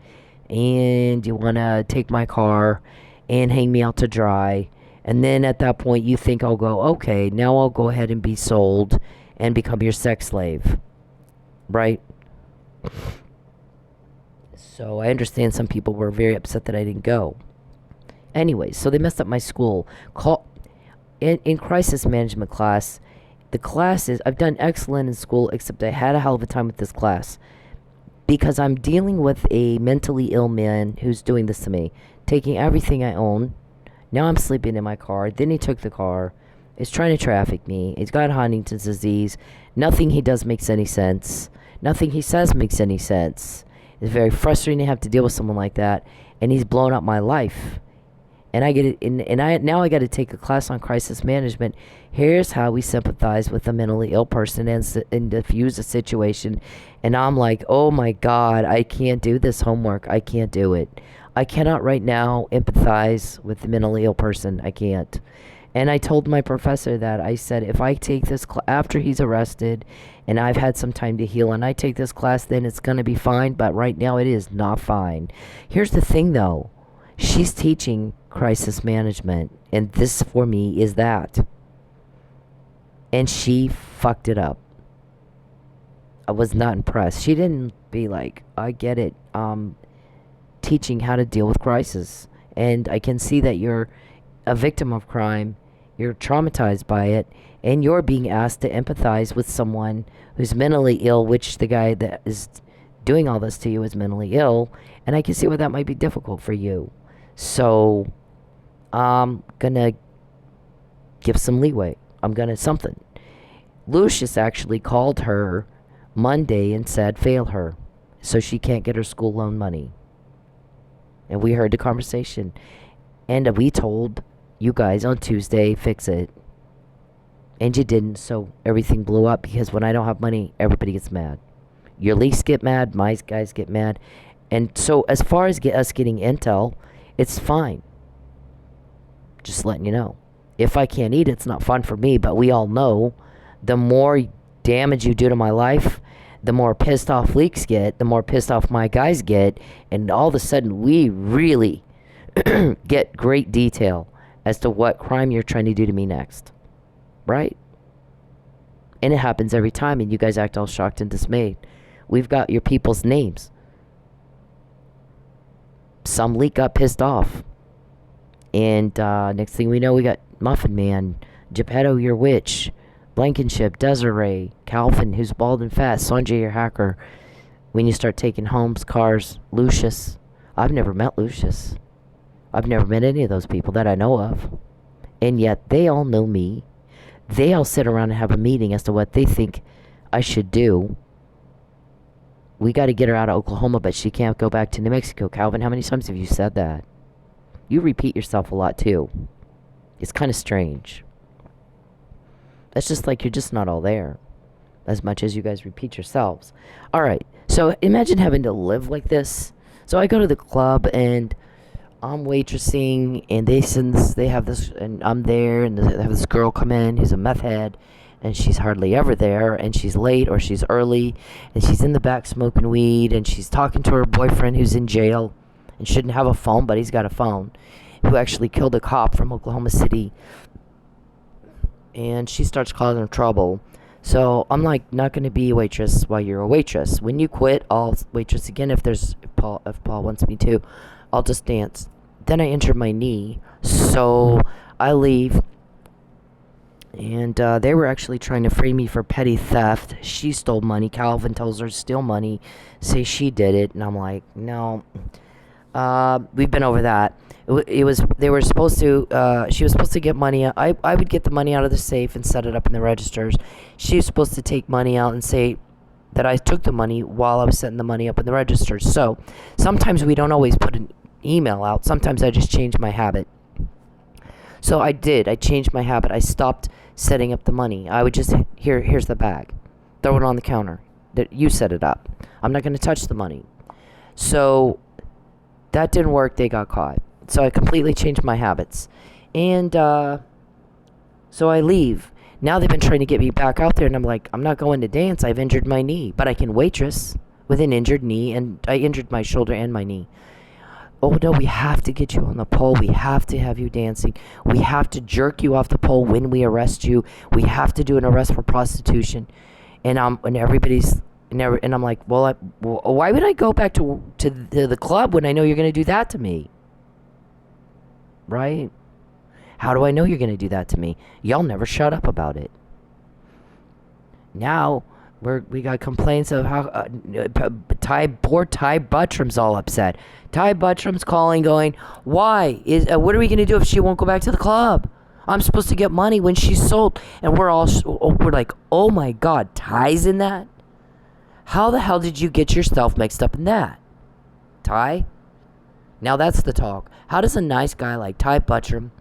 and you want to take my car and hang me out to dry. And then at that point, you think I'll go, okay, now I'll go ahead and be sold and become your sex slave, right? So I understand some people were very upset that I didn't go. Anyway, so they messed up my school. In crisis management class, the classes, I've done excellent in school, except I had a hell of a time with this class. Because I'm dealing with a mentally ill man who's doing this to me. Taking everything I own. Now I'm sleeping in my car. Then he took the car. He's trying to traffic me. He's got Huntington's disease. Nothing he does makes any sense. Nothing he says makes any sense. It's very frustrating to have to deal with someone like that. And he's blown up my life. And I get it, now I got to take a class on crisis management. Here's how we sympathize with a mentally ill person and diffuse a situation. And I'm like, oh my God, I can't do this homework. I can't do it. I cannot right now empathize with the mentally ill person. I can't. And I told my professor that. I said, if I take this after he's arrested and I've had some time to heal and I take this class, then it's going to be fine. But right now it is not fine. Here's the thing though. She's teaching crisis management, and this for me is that. And she fucked it up. I was not impressed. She didn't be like, I get it, teaching how to deal with crisis. And I can see that you're a victim of crime, you're traumatized by it, and you're being asked to empathize with someone who's mentally ill, which the guy that is doing all this to you is mentally ill, and I can see why that might be difficult for you. So I'm gonna give some leeway. I'm gonna something. Lucius actually called her Monday and said fail her, so she can't get her school loan money. And we heard the conversation, and we told you guys on Tuesday fix it. And you didn't, so everything blew up because when I don't have money, everybody gets mad. Your leaks get mad, my guys get mad. And so as far as us getting intel, it's fine. Just letting you know. If I can't eat it, it's not fun for me, but we all know the more damage you do to my life, the more pissed off leaks get, the more pissed off my guys get, and all of a sudden we really get great detail as to what crime you're trying to do to me next. Right? And it happens every time, and you guys act all shocked and dismayed. We've got your people's names. Some leak got pissed off. And next thing we know, we got Muffin Man, Geppetto, your witch, Blankenship, Desiree, Calvin, who's bald and fat, Sanjay, your hacker. When you start taking homes, cars, Lucius. I've never met Lucius. I've never met any of those people that I know of. And yet they all know me. They all sit around and have a meeting as to what they think I should do. We got to get her out of Oklahoma, but she can't go back to New Mexico. Calvin, how many times have you said that? You repeat yourself a lot, too. It's kind of strange. That's just like you're just not all there. As much as you guys repeat yourselves. Alright, so imagine having to live like this. So I go to the club, and I'm waitressing, and they have this, and I'm there, and they have this girl come in who's a meth head, and she's hardly ever there, and she's late or she's early, and she's in the back smoking weed, and she's talking to her boyfriend who's in jail and shouldn't have a phone, but he's got a phone, who actually killed a cop from Oklahoma City, and she starts causing trouble. So I'm like, not going to be a waitress while you're a waitress. When you quit, I'll waitress again if Paul wants me to. I'll just dance. Then I injured my knee, so I leave, and they were actually trying to frame me for petty theft. She stole money. Calvin tells her to steal money, say she did it, and I'm like, no. We've been over that. She was supposed to get money. I would get the money out of the safe and set it up in the registers. She was supposed to take money out and say that I took the money while I was setting the money up in the registers. So sometimes we don't always put an email out. Sometimes I just change my habit. So I did. I changed my habit. I stopped setting up the money. I would just, here's the bag. Throw it on the counter. You set it up. I'm not going to touch the money. So that didn't work. They got caught. So I completely changed my habits. And so I leave. Now they've been trying to get me back out there, and I'm like, I'm not going to dance. I've injured my knee. But I can waitress with an injured knee, and I injured my shoulder and my knee. Oh, no, we have to get you on the pole. We have to have you dancing. We have to jerk you off the pole when we arrest you. We have to do an arrest for prostitution. And everybody's... And I'm like, well, why would I go back to the club when I know you're going to do that to me? Right? How do I know you're going to do that to me? Y'all never shut up about it. Now, we got complaints of how poor Ty Buttram's all upset. Ty Buttram's calling, going, why? What are we going to do if she won't go back to the club? I'm supposed to get money when she's sold. And we're like, oh my God, Ty's in that? How the hell did you get yourself mixed up in that? Ty? Now that's the talk. How does a nice guy like Ty Buttram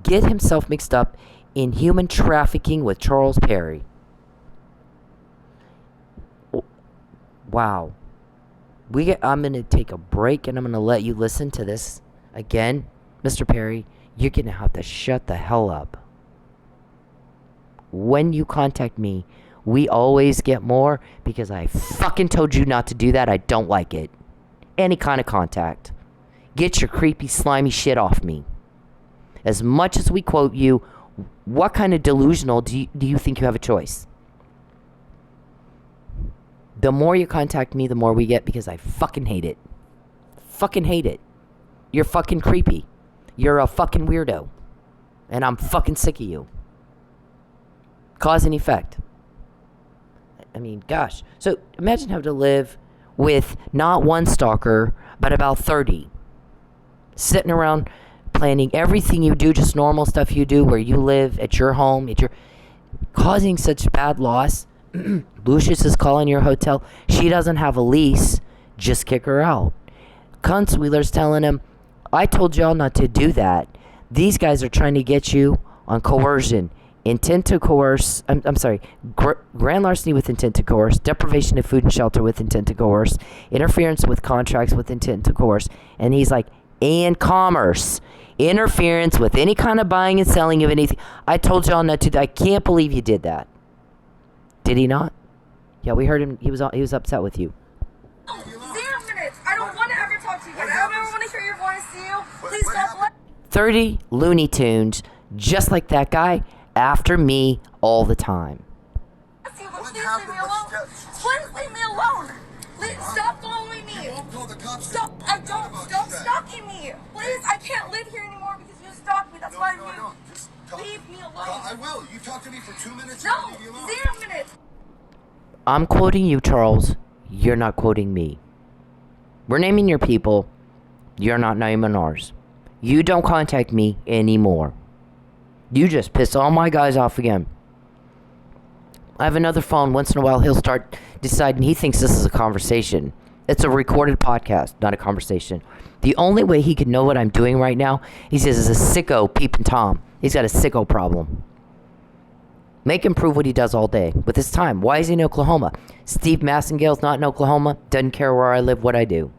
get himself mixed up in human trafficking with Charles Perry? Wow. I'm going to take a break, and I'm going to let you listen to this again. Mr. Perry, you're going to have to shut the hell up. When you contact me, we always get more because I fucking told you not to do that. I don't like it. Any kind of contact. Get your creepy, slimy shit off me. As much as we quote you, what kind of delusional do you think you have a choice? The more you contact me, the more we get because I fucking hate it. Fucking hate it. You're fucking creepy. You're a fucking weirdo. And I'm fucking sick of you. Cause and effect. I mean, gosh. So imagine having to live with not one stalker, but about 30. Sitting around planning everything you do, just normal stuff you do where you live, at your home, causing such bad loss. Lucius is calling your hotel. She doesn't have a lease. Just kick her out. Kunzweiler's telling him, I told y'all not to do that. These guys are trying to get you on coercion, intent to coerce. I'm sorry, grand larceny with intent to coerce, deprivation of food and shelter with intent to coerce, interference with contracts with intent to coerce. And he's like, and commerce, interference with any kind of buying and selling of anything. I told y'all not to. I can't believe you did that. Did he not? Yeah, we heard him. He was upset with you. 0 minutes. I don't want to ever talk to you again. I don't ever want to hear your voice. See you. Please stop. 30 Looney Tunes, just like that guy, after me all the time. Please leave me alone. Please leave me alone. Stop following me. Stop. I don't. Stop stalking me. Please. I can't live here anymore because you stalked me. That's why you leave me alone. I will. You talk to me for 2 minutes. No. 0 minutes. I'm quoting you, Charles. You're not quoting me. We're naming your people. You're not naming ours. You don't contact me anymore. You just piss all my guys off again. I have another phone. Once in a while, he'll start deciding he thinks this is a conversation. It's a recorded podcast, not a conversation. The only way he could know what I'm doing right now, he says, is a sicko peeping Tom. He's got a sicko problem. Make him prove what he does all day with his time. Why is he in Oklahoma? Steve Massengale's not in Oklahoma. Doesn't care where I live, what I do.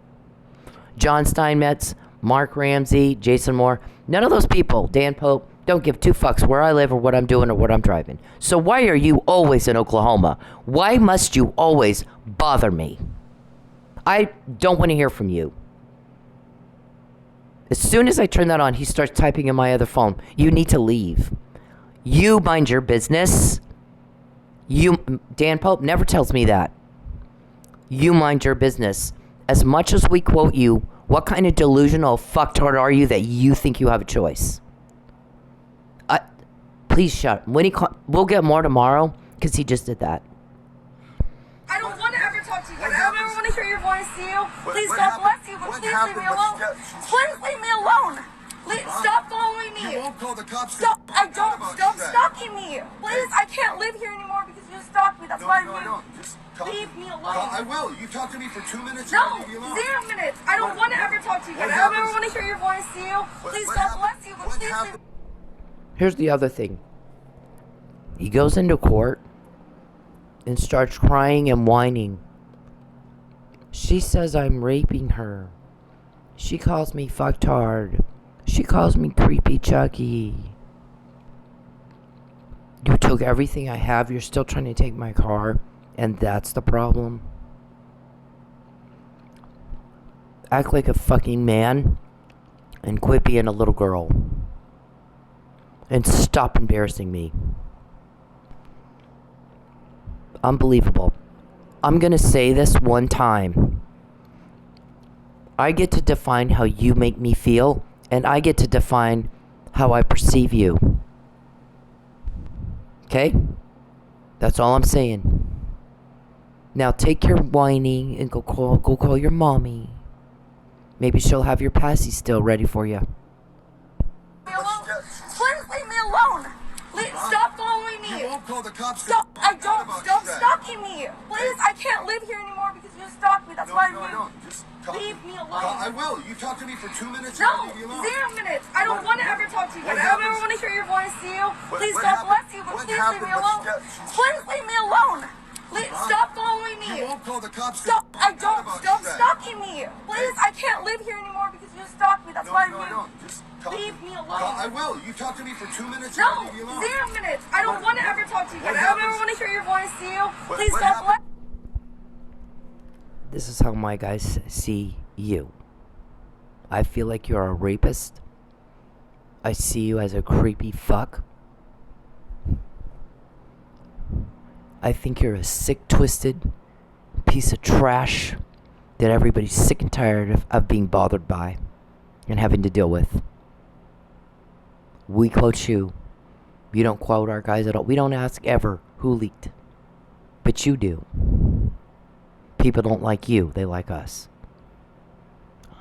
John Steinmetz, Mark Ramsey, Jason Moore, none of those people, Dan Pope, don't give two fucks where I live or what I'm doing or what I'm driving. So why are you always in Oklahoma? Why must you always bother me? I don't want to hear from you. As soon as I turn that on, he starts typing in my other phone. You need to leave. You mind your business. Dan Pope never tells me that. You mind your business. As much as we quote you, what kind of delusional fucktard are you that you think you have a choice? Please shut. We'll get more tomorrow, because he just did that. I don't want to ever talk to you again. I don't ever want to hear your voice. See you. Please, God bless you, but please leave me alone. Please leave me alone. Stop following me. You won't call the cops. Stop. I don't. Stop stalking me. Please. I can't live here anymore because you stalked me. That's why leave me alone. I will. You talk to me for 2 minutes. No. 0 minutes. I don't want to ever talk to you again. I don't ever want to hear your voice. See you. Please, God bless you, but please leave me. Here's the other thing. He goes into court and starts crying and whining. She says I'm raping her. She calls me fucktard. She calls me creepy Chucky. You took everything I have. You're still trying to take my car. And that's the problem. Act like a fucking man. And quit being a little girl. And stop embarrassing me. Unbelievable. I'm gonna say this one time. I get to define how you make me feel, and I get to define how I perceive you. Okay? That's all I'm saying. Now take your whining and go call your mommy. Maybe she'll have your passy still ready for you. Please leave me alone. Stop following me. You won't call the cops. Stop. I don't. Stop stalking me. Please. I can't live here anymore because you stalked me. That's why leave me alone. I will. You talk to me for 2 minutes. No. 0 minutes. I don't want to ever talk to you again. I don't ever want to hear your voice. See you. Please, God bless you, but please leave me alone. Please leave me alone. Stop following me. You won't call the cops. Stop. I don't. Stop stalking me. Please. I can't live here anymore because you stalked me. That's why leave me alone. I will. You talk to me for 2 minutes. No. 0 minutes. I don't want to ever talk to you again. I don't ever want to hear your voice. See you. Please, God bless. This is how my guys see you. I feel like you're a rapist. I see you as a creepy fuck. I think you're a sick, twisted piece of trash that everybody's sick and tired of being bothered by and having to deal with. We quote you. You don't quote our guys at all. We don't ask ever who leaked. But you do. People don't like you. They like us.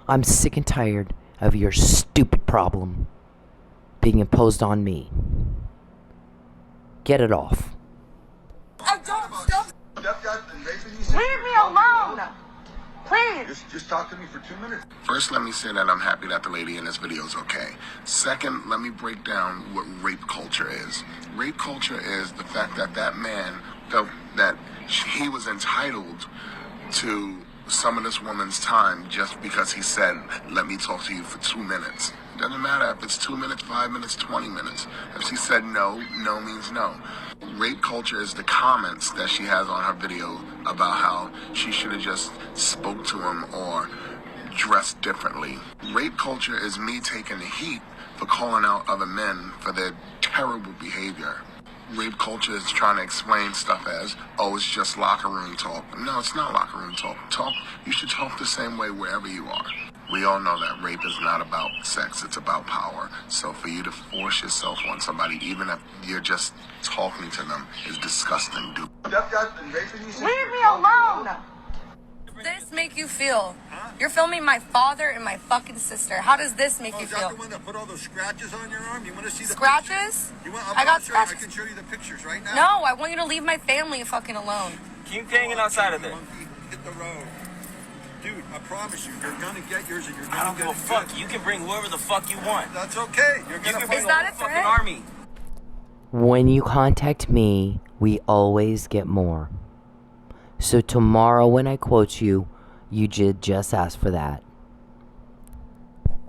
I'm sick and tired of your stupid problem being imposed on me. Get it off. I don't. Stop. Leave me alone. Please. Just talk to me for 2 minutes. First, let me say that I'm happy that the lady in this video is okay. Second, let me break down what rape culture is. Rape culture is the fact that that man felt that he was entitled to some of this woman's time just because he said, let me talk to you for 2 minutes. Doesn't matter if it's 2 minutes, 5 minutes, 20 minutes. If she said no, no means no. Rape culture is the comments that she has on her video about how she should have just spoke to him or dressed differently. Rape culture is me taking the heat for calling out other men for their terrible behavior. Rape culture is trying to explain stuff as, oh, it's just locker room talk. No, it's not locker room talk. You should talk the same way wherever you are. We all know that rape is not about sex, it's about power. So for you to force yourself on somebody, even if you're just talking to them, is disgusting, dude. Leave me alone. This make you feel? Huh? You're filming my father and my fucking sister. How does this make you feel? Is that the one that put all those scratches on your arm? You want to see the scratches? I got scratches. I can show you the pictures right now. No, I want you to leave my family fucking alone. Keep hanging outside of there. Hit the road. Dude, I promise you, you're gonna get yours and you're gonna I don't give a fuck. You can bring whoever the fuck you want. That's okay. You're gonna bring Is that a fucking threat? army. When you contact me, we always get more. So tomorrow when I quote you, you did just ask for that.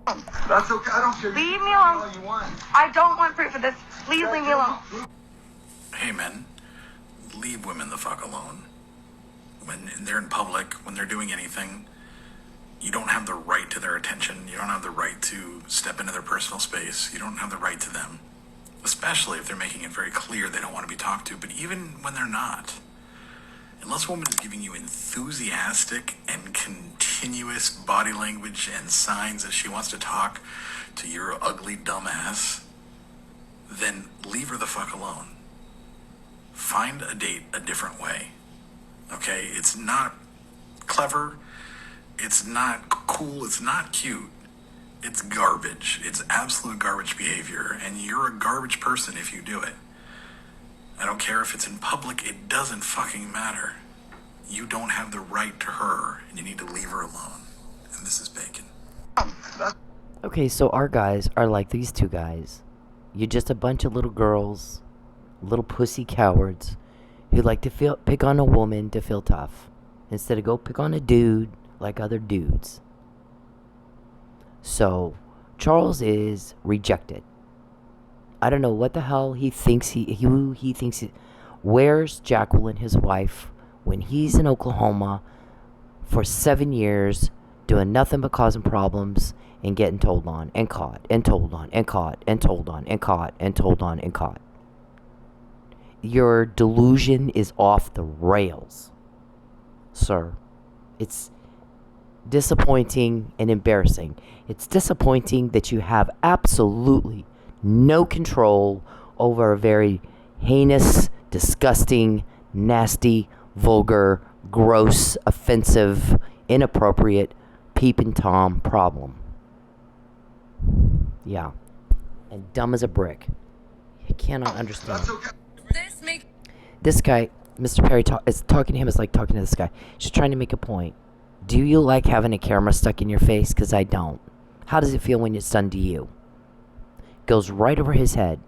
That's okay. I don't care. Leave me alone. All you want. I don't want proof of this. Please leave me alone. Hey men, leave women the fuck alone. When they're in public, when they're doing anything, you don't have the right to their attention. You don't have the right to step into their personal space. You don't have the right to them. Especially if they're making it very clear they don't want to be talked to. But even when they're not, unless a woman is giving you enthusiastic and continuous body language and signs that she wants to talk to your ugly dumb ass, then leave her the fuck alone. Find a date a different way. Okay? It's not clever. It's not cool. It's not cute. It's garbage. It's absolute garbage behavior. And you're a garbage person if you do it. I don't care if it's in public. It doesn't fucking matter. You don't have the right to her. And you need to leave her alone. And this is bacon. Okay, so our guys are like these two guys. You're just a bunch of little girls, little pussy cowards, who like to pick on a woman to feel tough, instead of go pick on a dude like other dudes. So, Charles is rejected. I don't know what the hell he thinks who he thinks where's Jacqueline, his wife, when he's in Oklahoma for 7 years doing nothing but causing problems and getting told on and caught and told on and caught and told on and caught and told on and caught. Your delusion is off the rails, sir. It's disappointing and embarrassing. It's disappointing that you have absolutely no control over a very heinous, disgusting, nasty, vulgar, gross, offensive, inappropriate peeping Tom problem. Yeah. And dumb as a brick. I cannot understand. This guy, Mr. Perry, is talking to him is like talking to this guy. She's trying to make a point. Do you like having a camera stuck in your face? Because I don't. How does it feel when it's done to you? Goes right over his head.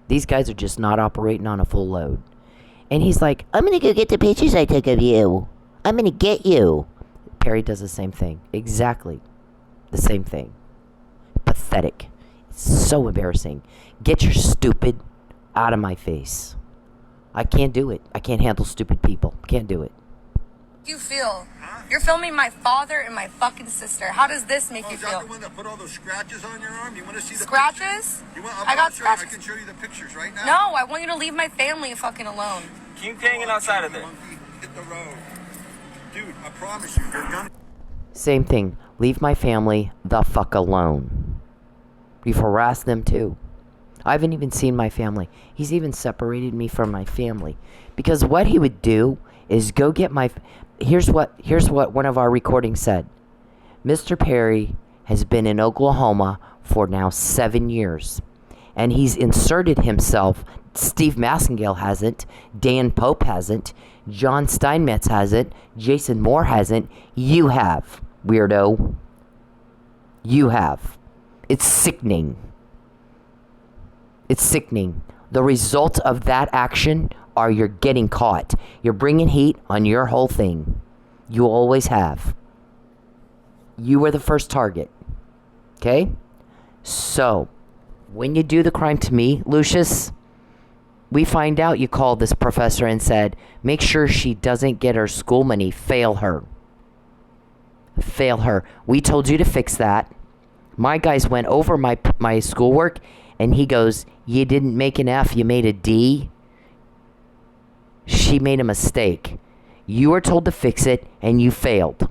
These guys are just not operating on a full load. And he's like, I'm going to go get the pictures I took of you. I'm going to get you. Perry does the same thing. Exactly the same thing. Pathetic. It's so embarrassing. Get your stupid out of my face. I can't do it. I can't handle stupid people. Can't do it. You feel? You're filming my father and my fucking sister. How does this make you Is that feel? the one that put all those scratches on your arm? You want to see the Scratches? pictures? I got scratches. I can show you the pictures right now. No, I want you to leave my family fucking alone. Keep hanging outside of there. Monkey, hit the road. Dude, I promise you, you're gonna... Same thing. Leave my family the fuck alone. You've harassed them too. I haven't even seen my family. He's even separated me from my family. Because what he would do is go get my... Here's what one of our recordings said. Mr. Perry has been in Oklahoma for now 7 years. And he's inserted himself Steve Massengale hasn't. Dan Pope hasn't. John Steinmetz hasn't. Jason Moore hasn't. You have, weirdo. You have. It's sickening. It's sickening. The result of that action are you're getting caught. You're bringing heat on your whole thing. You always have. You were the first target. Okay? So, when you do the crime to me, Lucius, we find out you called this professor and said, make sure she doesn't get her school money. Fail her. Fail her. We told you to fix that. My guys went over my schoolwork, and he goes, you didn't make an F, you made a D. She made a mistake. You were told to fix it, and you failed.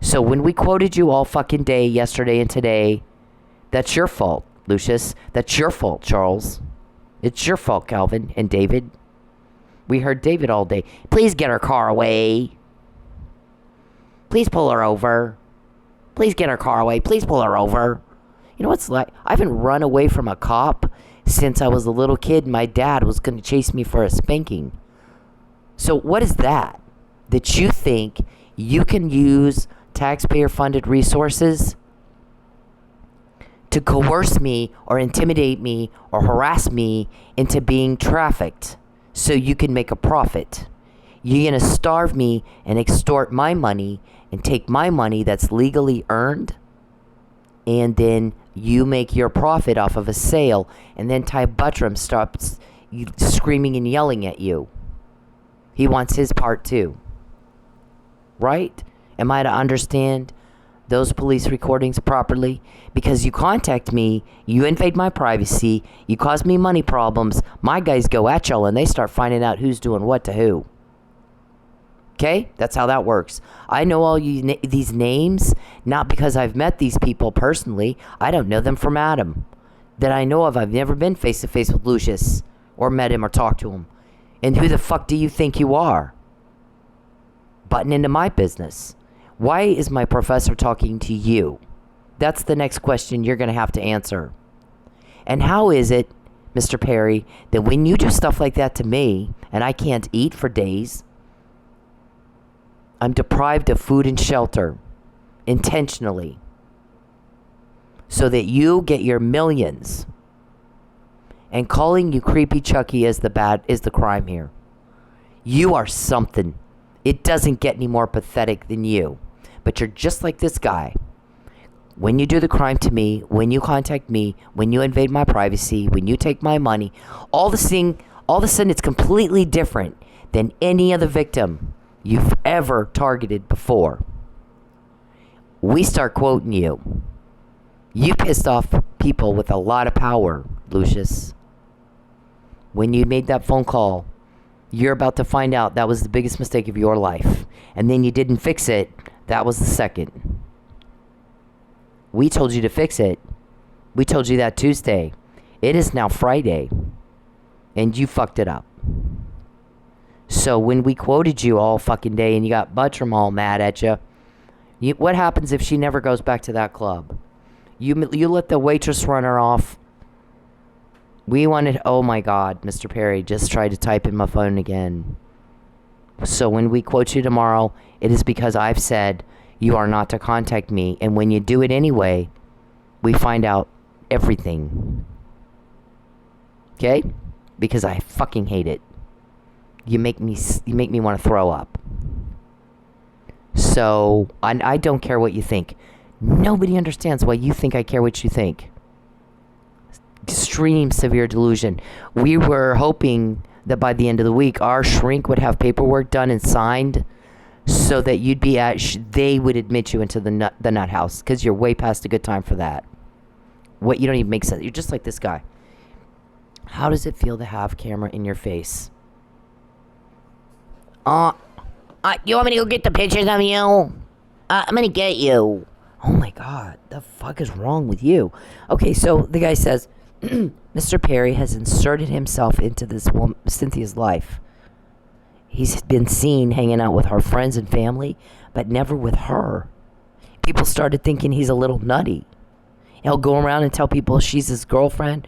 So when we quoted you all fucking day, yesterday and today, that's your fault, Lucius. That's your fault, Charles. It's your fault, Calvin and David. We heard David all day. Please get her car away. Please pull her over. Please get her car away. Please pull her over. You know what's like? I haven't run away from a cop since I was a little kid. My dad was going to chase me for a spanking. So what is that? That you think you can use taxpayer-funded resources to coerce me or intimidate me or harass me into being trafficked so you can make a profit. You're going to starve me and extort my money and take my money that's legally earned, and then you make your profit off of a sale, and then Ty Buttram stops screaming and yelling at you. He wants his part too. Right? Am I to understand those police recordings properly? Because you contact me, you invade my privacy, you cause me money problems, my guys go at y'all and they start finding out who's doing what to who. Okay? That's how that works. I know all these names, not because I've met these people personally. I don't know them from Adam. That I know of, I've never been face to face with Lucius or met him or talked to him. And who the fuck do you think you are? Butting into my business. Why is my professor talking to you? That's the next question you're going to have to answer. And how is it, Mr. Perry, that when you do stuff like that to me, and I can't eat for days, I'm deprived of food and shelter, intentionally, so that you get your millions, and calling you Creepy Chucky is the crime here. You are something. It doesn't get any more pathetic than you. But you're just like this guy. When you do the crime to me, when you contact me, when you invade my privacy, when you take my money, all of a sudden it's completely different than any other victim you've ever targeted before. We start quoting you. You pissed off people with a lot of power, Lucius. When you made that phone call, you're about to find out that was the biggest mistake of your life. And then you didn't fix it. That was the second. We told you to fix it. We told you that Tuesday. It is now Friday. And you fucked it up. So when we quoted you all fucking day and you got Buttram all mad at you, what happens if she never goes back to that club? You let the waitress run her off. We wanted, oh my God, Mr. Perry just tried to type in my phone again. So when we quote you tomorrow, it is because I've said you are not to contact me. And when you do it anyway, we find out everything. Okay? Because I fucking hate it. You make me want to throw up. So, I don't care what you think. Nobody understands why you think I care what you think. Extreme severe delusion. We were hoping that by the end of the week, our shrink would have paperwork done and signed so that you'd be they would admit you into the nut house, because you're way past a good time for that. What, you don't even make sense. You're just like this guy. How does it feel to have camera in your face? You want me to go get the pictures of you? I'm gonna get you. Oh my God, the fuck is wrong with you? Okay, so the guy says, Mr. Perry has inserted himself into this woman, Cynthia's life. He's been seen hanging out with her friends and family, but never with her. People started thinking he's a little nutty. He'll go around and tell people she's his girlfriend.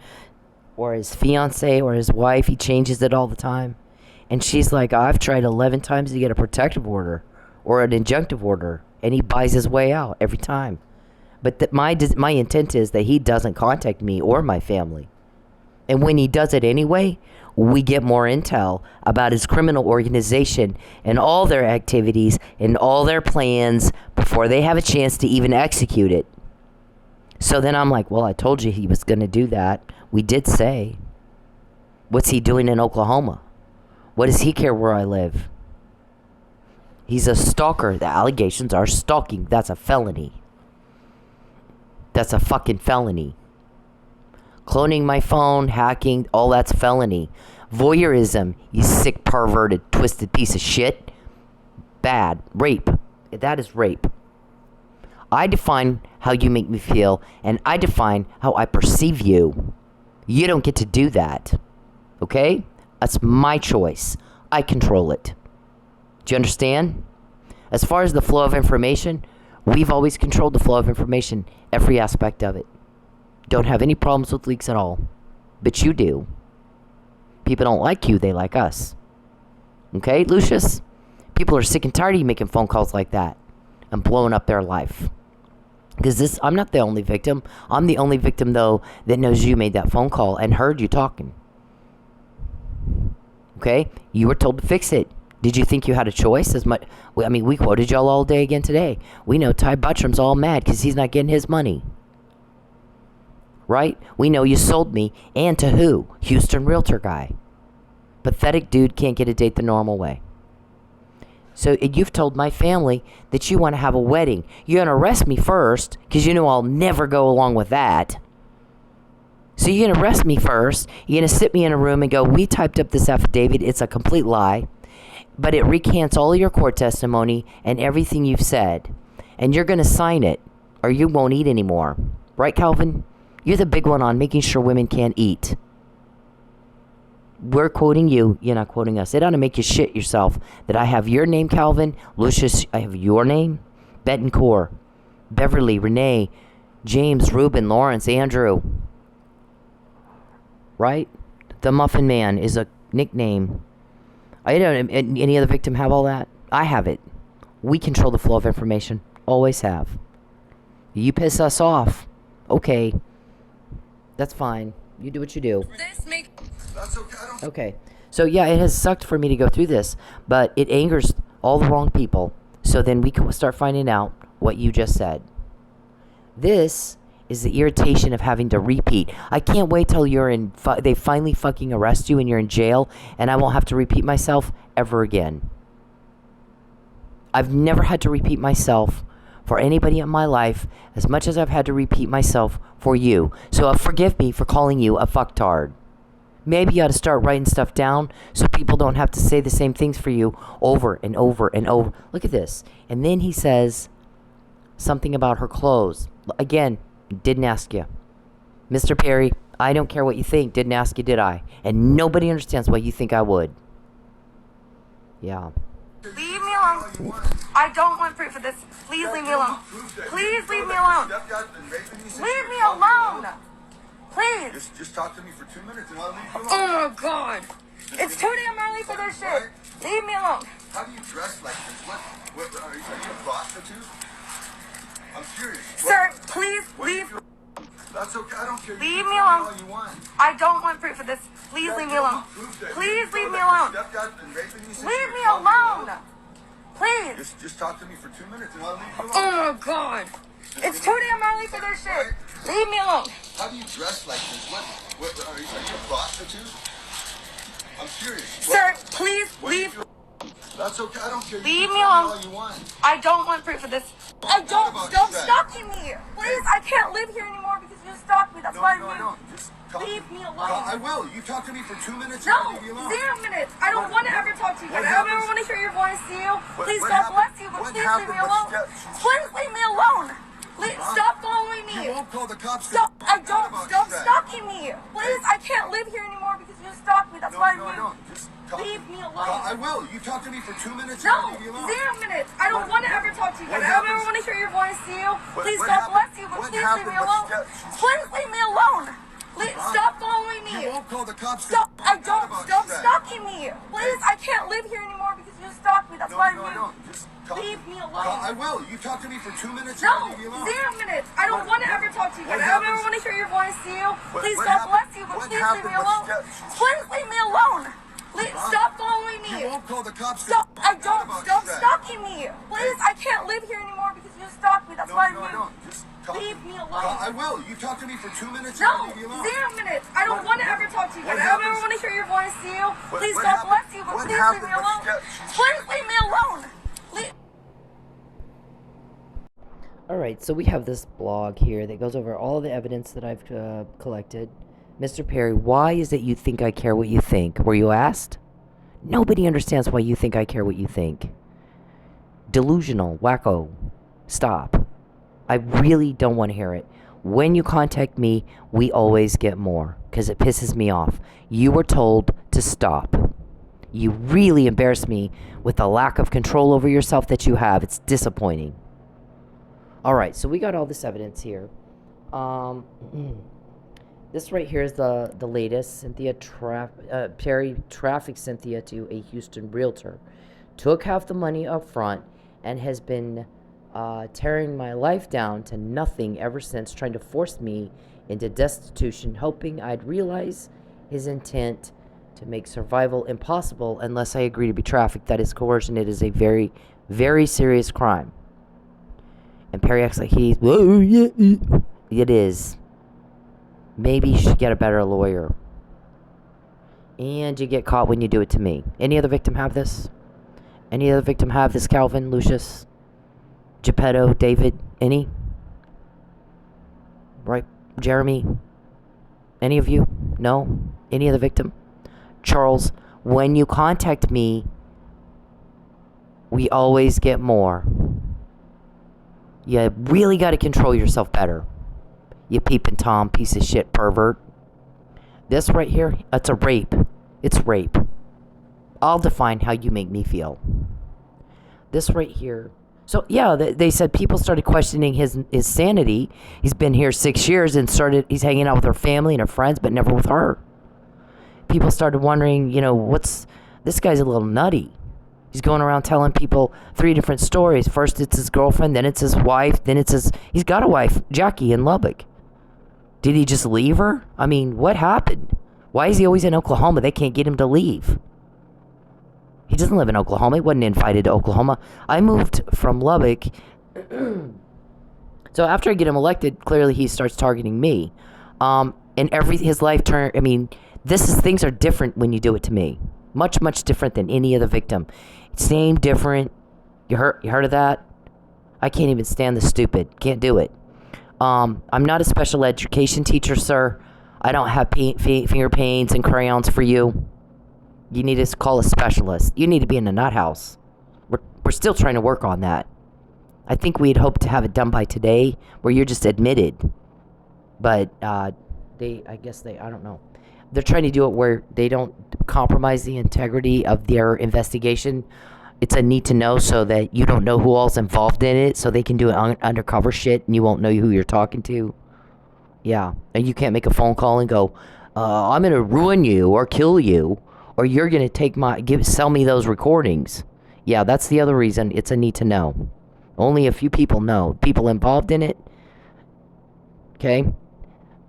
or his fiance or his wife. He changes it all the time. And she's like, I've tried 11 times to get a protective order or an injunctive order, and he buys his way out every time. But my intent is that he doesn't contact me or my family. And when he does it anyway, we get more intel about his criminal organization and all their activities and all their plans before they have a chance to even execute it. So then I'm like, well, I told you he was going to do that. We did say. What's he doing in Oklahoma? What does he care where I live? He's a stalker. The allegations are stalking. That's a felony. That's a fucking felony. Cloning my phone, hacking, all that's felony. Voyeurism, you sick, perverted, twisted piece of shit. Bad. Rape. That is rape. I define how you make me feel, and I define how I perceive you. You don't get to do that. Okay? That's my choice. I control it. Do you understand? As far as the flow of information, we've always controlled the flow of information, every aspect of it. Don't have any problems with leaks at all. But you do. People don't like you, they like us. Okay, Lucius? People are sick and tired of you making phone calls like that and blowing up their life. Because I'm not the only victim. I'm the only victim, though, that knows you made that phone call and heard you talking. Okay? You were told to fix it. Did you think you had a choice? I mean, we quoted y'all all day again today. We know Ty Buttram's all mad because he's not getting his money. Right? We know you sold me. And to who? Houston Realtor guy. Pathetic dude can't get a date the normal way. So you've told my family that you want to have a wedding. You're going to arrest me first because you know I'll never go along with that. So you're going to arrest me first. You're going to sit me in a room and go, we typed up this affidavit. It's a complete lie. But it recants all your court testimony and everything you've said. And you're going to sign it or you won't eat anymore. Right, Calvin? You're the big one on making sure women can't eat. We're quoting you. You're not quoting us. It ought to make you shit yourself that I have your name, Calvin. Lucius, I have your name. Betancourt, Beverly, Renee, James, Ruben, Lawrence, Andrew. Right? The Muffin Man is a nickname. I don't. Any other victim have all that? I have it. We control the flow of information. Always have. You piss us off. Okay. That's fine. You do what you do. That's okay. Okay. So yeah, it has sucked for me to go through this, but it angers all the wrong people. So then we can start finding out what you just said. This is the irritation of having to repeat. I can't wait till you're in. They finally fucking arrest you and you're in jail, and I won't have to repeat myself ever again. I've never had to repeat myself for anybody in my life as much as I've had to repeat myself for you. So forgive me for calling you a fucktard. Maybe you ought to start writing stuff down so people don't have to say the same things for you over and over and over. Look at this. And then he says something about her clothes. Again, didn't ask you. Mr. Perry, I don't care what you think. Didn't ask you, did I? And nobody understands why you think I would. Yeah. Leave me alone. I don't want proof of this. Please leave me alone. Please leave me alone. Leave me alone. Please. Just talk to me for 2 minutes and I'll leave you alone. Oh my God. It's too damn early for this shit. Leave me alone. How do you dress like this? What are you a prostitute? I'm serious. Sir, please leave. That's okay. I don't care. Leave me alone. All you want. I don't want proof of this. Please leave me alone. Please leave me alone. Leave me alone. Please. Just talk to me for 2 minutes and I'll leave you alone. Oh my God. It's too damn early for this shit. Leave me alone. How do you dress like this? What are you a prostitute? I'm serious. Sir, please leave. That's okay. I don't care. Leave me alone. All you want. I don't want proof of this. I don't. Stop stalking me. Please, I can't live here anymore because you stalked me. That's why No. Just talk. leave me alone. I will. You talk to me for 2 minutes. No, and I'll leave you alone. 0 minutes. I don't want to ever talk to you. I What don't ever happens- want to hear your voice, to you. Please, what God happened- bless you, but what please leave me happened? alone. Please leave me alone. Stop following me. You won't call the cops. Stop. I Forget don't. about Stop that. stalking me. Please, I can't live here anymore because you stalked me. That's why No. Just talk. leave me alone. I will. You talk to me for 2 minutes. and I'll No, leave you alone. 0 minutes. I don't want to ever talk to you. I What don't ever happens- want to hear your voice, to you. Please, what God happened- bless you, but what please leave me happened- alone. Please leave me alone. Stop following me. me. You won't call the cops. Stop! I don't. Stop stalking me. Please, I can't live here anymore because you stalk me. That's why I moved. Just talk. Leave me alone. I will. You talk to me for 2 minutes. No, and leave me alone. 0 minutes. I don't want to ever talk to you again. I don't ever want to hear your voice, see you. Please, what God happened- bless you, but what please leave me happened? alone. Please leave me alone. Stop following me. You won't call the cops. Stop! I don't. Stop stalking me. Please, I can't live here anymore because you stalk me. That's why I moved. Just talk. Leave me alone. I will. You talk to me for 2 minutes. No, and leave me alone. 0 minutes. I don't want to ever talk to you again. what I don't ever happens- want to hear your voice, see you. Please, what God happened- bless you, but what please leave me happened? alone. What- Please leave me alone. Alright, so we have this blog here that goes over all the evidence that I've collected. Mr. Perry, why is it you think I care what you think? Were you asked? Nobody understands why you think I care what you think. Delusional, wacko. Stop. I really don't want to hear it. When you contact me, we always get more, because it pisses me off. You were told to stop. You really embarrass me with the lack of control over yourself that you have. It's disappointing. Alright, so we got all this evidence here. This right here is the latest. Cynthia Perry trafficked Cynthia to a Houston realtor. Took half the money up front and has been tearing my life down to nothing ever since, trying to force me into destitution, hoping I'd realize his intent to make survival impossible unless I agree to be trafficked. That is coercion. It is a very, very serious crime. And Perry acts like he's... Oh, yeah. It is. Maybe you should get a better lawyer. And you get caught when you do it to me. Any other victim have this? Any other victim have this? Calvin, Lucius, Geppetto, David? Any? Right? Jeremy? Any of you? No? Any other victim? Charles, when you contact me, we always get more. You really got to control yourself better. You peeping Tom, piece of shit pervert. This right here, it's a rape. It's rape. I'll define how you make me feel. This right here. So, yeah, they said people started questioning his sanity. He's been here 6 years and he's hanging out with her family and her friends, but never with her. People started wondering, this guy's a little nutty. He's going around telling people 3 different stories. First it's his girlfriend, then it's his wife, then it's he's got a wife, Jackie, in Lubbock. Did he just leave her? I mean, what happened? Why is he always in Oklahoma? They can't get him to leave. He doesn't live in Oklahoma. He wasn't invited to Oklahoma. I moved from Lubbock. So after I get him elected, clearly he starts targeting me. And his life things are different when you do it to me. Much, much different than any other victim. Same, different. You heard of that? I can't even stand the stupid. Can't do it. I'm not a special education teacher, sir. I don't have finger paints and crayons for you. You need to call a specialist. You need to be in a nut house. We're still trying to work on that. I think we'd hoped to have it done by today, where you're just admitted. But I don't know. They're trying to do it where they don't compromise the integrity of their investigation. It's a need to know, so that you don't know who all's involved in it, so they can do it undercover shit and you won't know who you're talking to. Yeah, and you can't make a phone call and go, I'm going to ruin you or kill you, or you're going to sell me those recordings. Yeah, that's the other reason. It's a need to know. Only a few people know. People involved in it. Okay?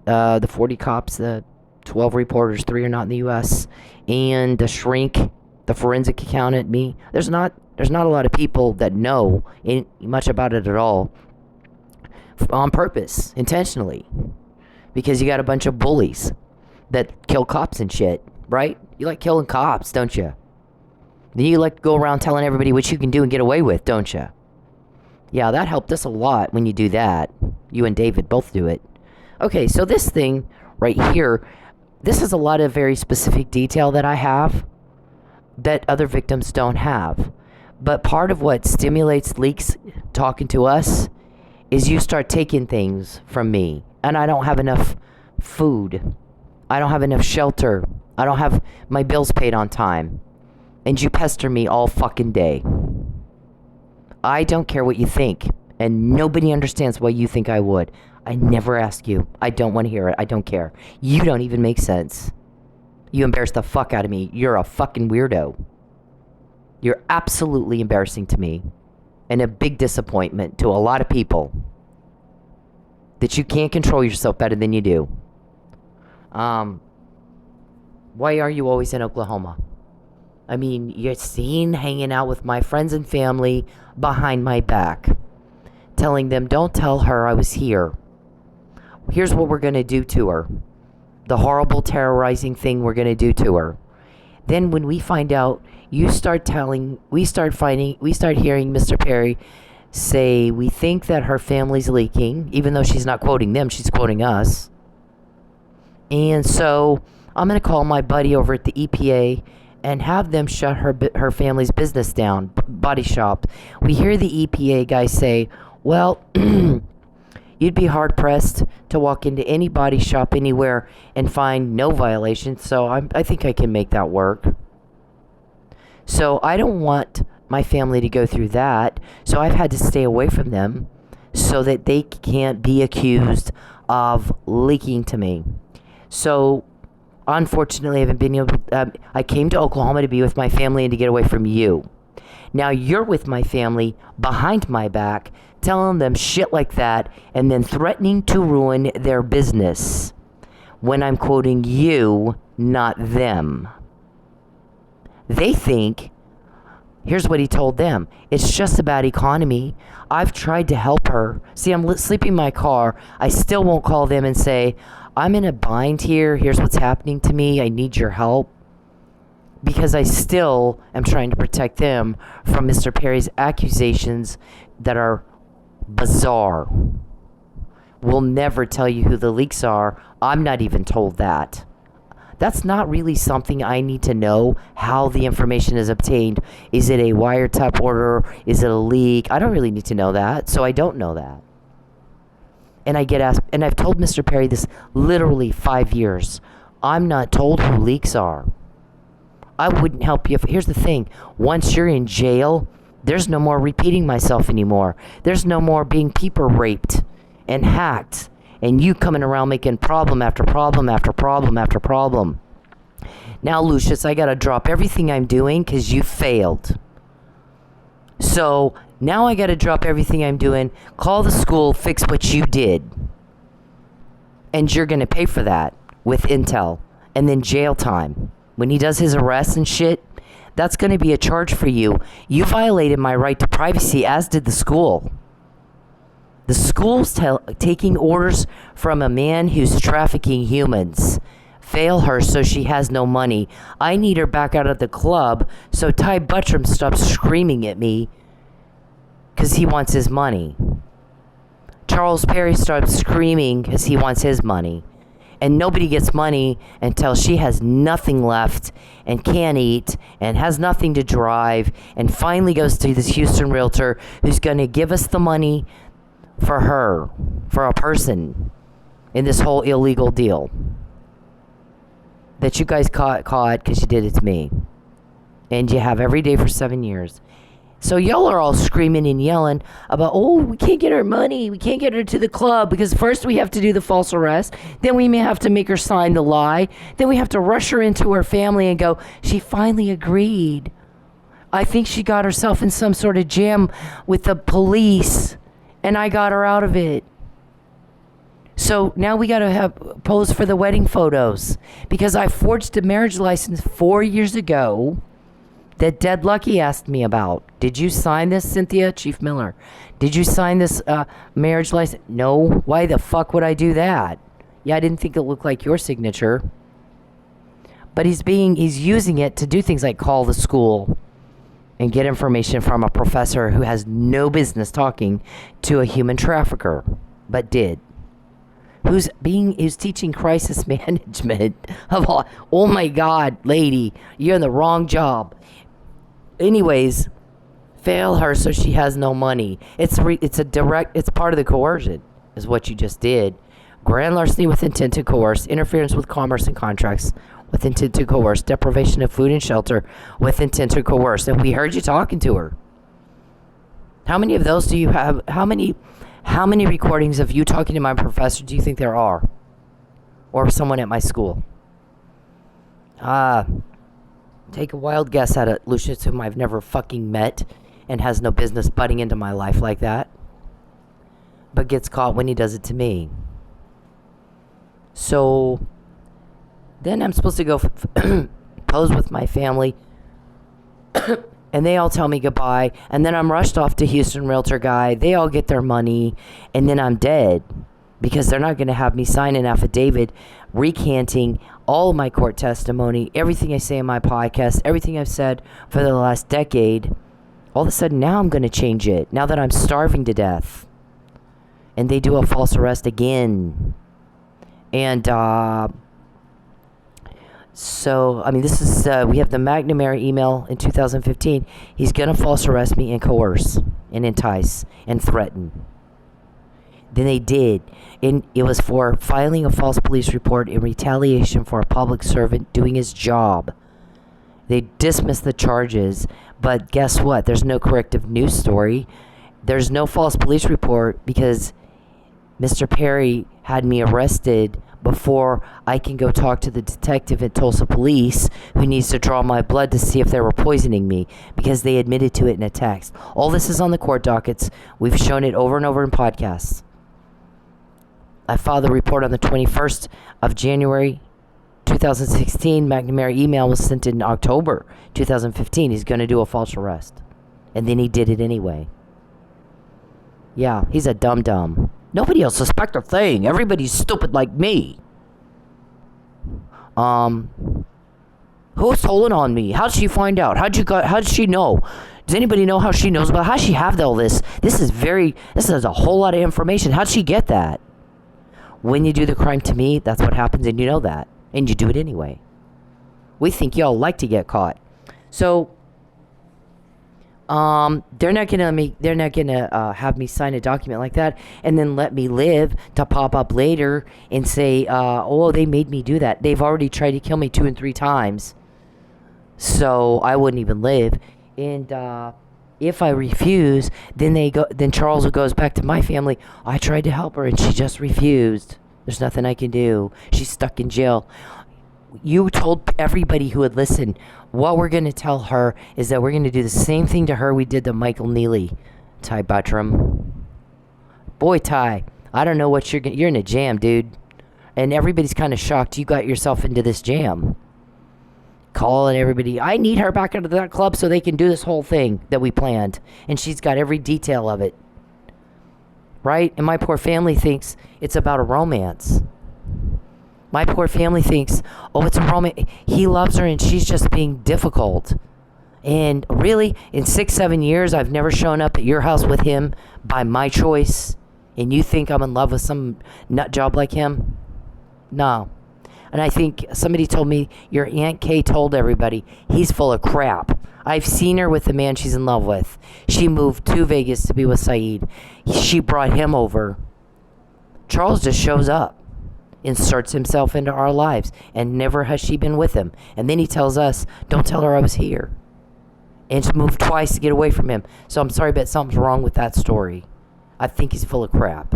The 40 cops, the 12 reporters, 3 are not in the U.S., and the shrink, the forensic accountant, me. There's not a lot of people that know much about it at all, on purpose, intentionally, because you got a bunch of bullies that kill cops and shit, right? You like killing cops, don't you? Then you like to go around telling everybody what you can do and get away with, don't you? Yeah, that helped us a lot when you do that. You and David both do it. Okay, so this thing right here, this is a lot of very specific detail that I have that other victims don't have. But part of what stimulates leaks talking to us is you start taking things from me. And I don't have enough food. I don't have enough shelter. I don't have my bills paid on time. And you pester me all fucking day. I don't care what you think. And nobody understands why you think I would. I never ask you. I don't want to hear it. I don't care. You don't even make sense. You embarrassed the fuck out of me. You're a fucking weirdo. You're absolutely embarrassing to me. And a big disappointment to a lot of people. That you can't control yourself better than you do. Why are you always in Oklahoma? I mean, you're seen hanging out with my friends and family behind my back. Telling them, don't tell her I was here. Here's what we're going to do to her. The horrible terrorizing thing we're going to do to her. Then when we find out, we start hearing Mr. Perry say, we think that her family's leaking, even though she's not quoting them, she's quoting us. And so I'm going to call my buddy over at the EPA and have them shut her family's business down, body shop. We hear the EPA guy say, well, you'd be hard-pressed to walk into any body shop anywhere and find no violations, so I think I can make that work. So I don't want my family to go through that, so I've had to stay away from them so that they can't be accused of leaking to me. So, unfortunately, I haven't been able I came to Oklahoma to be with my family and to get away from you. Now you're with my family behind my back, telling them shit like that, and then threatening to ruin their business when I'm quoting you, not them. They think, here's what he told them, it's just about economy. I've tried to help her. See, I'm sleeping in my car. I still won't call them and say, I'm in a bind here. Here's what's happening to me. I need your help. Because I still am trying to protect them from Mr. Perry's accusations that are bizarre. We'll never tell you who the leaks are. I'm not even told that. That's not really something I need to know, how the information is obtained. Is it a wiretap order? Is it a leak? I don't really need to know that, so I don't know that. And I get asked, and I've told Mr. Perry this literally 5 years. I'm not told who leaks are. I wouldn't help you. Here's the thing. Once you're in jail, there's no more repeating myself anymore. There's no more being people raped and hacked and you coming around making problem after problem after problem after problem. Now, Lucius, I got to drop everything I'm doing because you failed. So now I got to drop everything I'm doing, call the school, fix what you did. And you're going to pay for that with intel and then jail time. When he does his arrests and shit, that's going to be a charge for you. You violated my right to privacy, as did the school. The school's taking orders from a man who's trafficking humans. Fail her so she has no money. I need her back out of the club so Ty Buttram stops screaming at me because he wants his money. Charles Perry starts screaming because he wants his money. And nobody gets money until she has nothing left and can't eat and has nothing to drive and finally goes to this Houston realtor who's going to give us the money for her, for a person in this whole illegal deal that you guys caught because you did it to me. And you have every day for 7 years. So y'all are all screaming and yelling about, oh, we can't get her money. We can't get her to the club because first we have to do the false arrest. Then we may have to make her sign the lie. Then we have to rush her into her family and go, she finally agreed. I think she got herself in some sort of jam with the police and I got her out of it. So now we got to have pose for the wedding photos because I forged a marriage license 4 years ago that Dead Lucky asked me about. Did you sign this, Cynthia? Chief Miller. Did you sign this marriage license? No. Why the fuck would I do that? Yeah, I didn't think it looked like your signature. But he's using it to do things like call the school and get information from a professor who has no business talking to a human trafficker, but did. Who's teaching crisis management of all. Oh my God, lady, you're in the wrong job. Anyways, fail her so she has no money. It's part of the coercion, is what you just did. Grand larceny with intent to coerce, interference with commerce and contracts with intent to coerce, deprivation of food and shelter with intent to coerce. And we heard you talking to her. How many of those do you have? How many recordings of you talking to my professor do you think there are? Or someone at my school? Take a wild guess at it, Lucius, whom I've never fucking met and has no business butting into my life like that, but gets caught when he does it to me. So then I'm supposed to go pose with my family, and they all tell me goodbye, and then I'm rushed off to Houston Realtor Guy. They all get their money, and then I'm dead because they're not going to have me sign an affidavit recanting all of my court testimony, everything I say in my podcast, everything I've said for the last decade. All of a sudden, now I'm going to change it, now that I'm starving to death. And they do a false arrest again. And, so, I mean, this is, we have the McNamara email in 2015. He's going to false arrest me and coerce and entice and threaten. Then they did. And it was for filing a false police report in retaliation for a public servant doing his job. They dismissed the charges, but guess what? There's no corrective news story. There's no false police report because Mr. Perry had me arrested before I can go talk to the detective at Tulsa Police who needs to draw my blood to see if they were poisoning me because they admitted to it in a text. All this is on the court dockets. We've shown it over and over in podcasts. I filed the report on the 21st of January 2016. McNamara email was sent in October 2015. He's going to do a false arrest. And then he did it anyway. Yeah, he's a dum-dum. Nobody else suspect a thing. Everybody's stupid like me. Who's holding on me? How'd she find out? How'd she know? Does anybody know how she knows about it? How'd she have all this? This is a whole lot of information. How'd she get that? When you do the crime to me, that's what happens, and you know that. And you do it anyway. We think y'all like to get caught. So, they're not gonna have me sign a document like that and then let me live to pop up later and say, oh, they made me do that. They've already tried to kill me 2 and 3 times. So I wouldn't even live. And, if I refuse, then Charles goes back to my family. I tried to help her and she just refused. There's nothing I can do. She's stuck in jail. You told everybody who would listen, what we're going to tell her is that we're going to do the same thing to her we did to Michael Nealey. Ty Buttram. Boy, Ty, I don't know what you're in a jam, dude. And everybody's kind of shocked you got yourself into this jam. Calling everybody, I need her back into that club so they can do this whole thing that we planned. And she's got every detail of it. Right? And my poor family thinks it's about a romance. My poor family thinks, oh, it's a romance. He loves her and she's just being difficult. And really, in 6-7 years, I've never shown up at your house with him by my choice. And you think I'm in love with some nut job like him? No. And I think somebody told me your Aunt Kay told everybody he's full of crap. I've seen her with the man she's in love with. She moved to Vegas to be with Saeed. She brought him over. Charles just shows up, inserts himself into our lives, and never has she been with him. And then he tells us, don't tell her I was here. And she moved twice to get away from him. So I'm sorry, but something's wrong with that story. I think he's full of crap.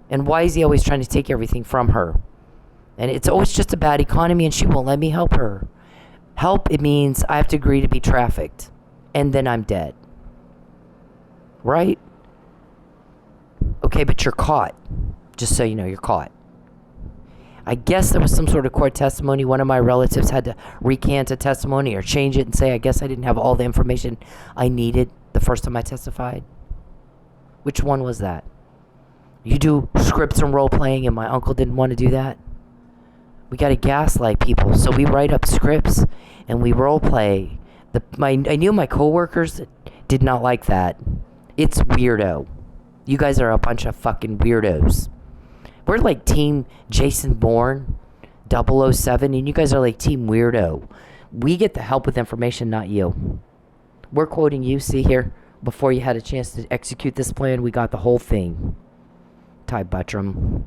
And why is he always trying to take everything from her? And it's always just a bad economy and she won't let me help her. Help, it means I have to agree to be trafficked. And then I'm dead. Right? Okay, but you're caught. Just so you know, you're caught. I guess there was some sort of court testimony. One of my relatives had to recant a testimony or change it and say, I guess I didn't have all the information I needed the first time I testified. Which one was that? You do scripts and role playing and my uncle didn't want to do that? We got to gaslight people, so we write up scripts and we role play. I knew my coworkers did not like that. It's weirdo. You guys are a bunch of fucking weirdos. We're like Team Jason Bourne, 007, and you guys are like Team Weirdo. We get the help with information, not you. We're quoting you, see here? Before you had a chance to execute this plan, we got the whole thing. Ty Buttram.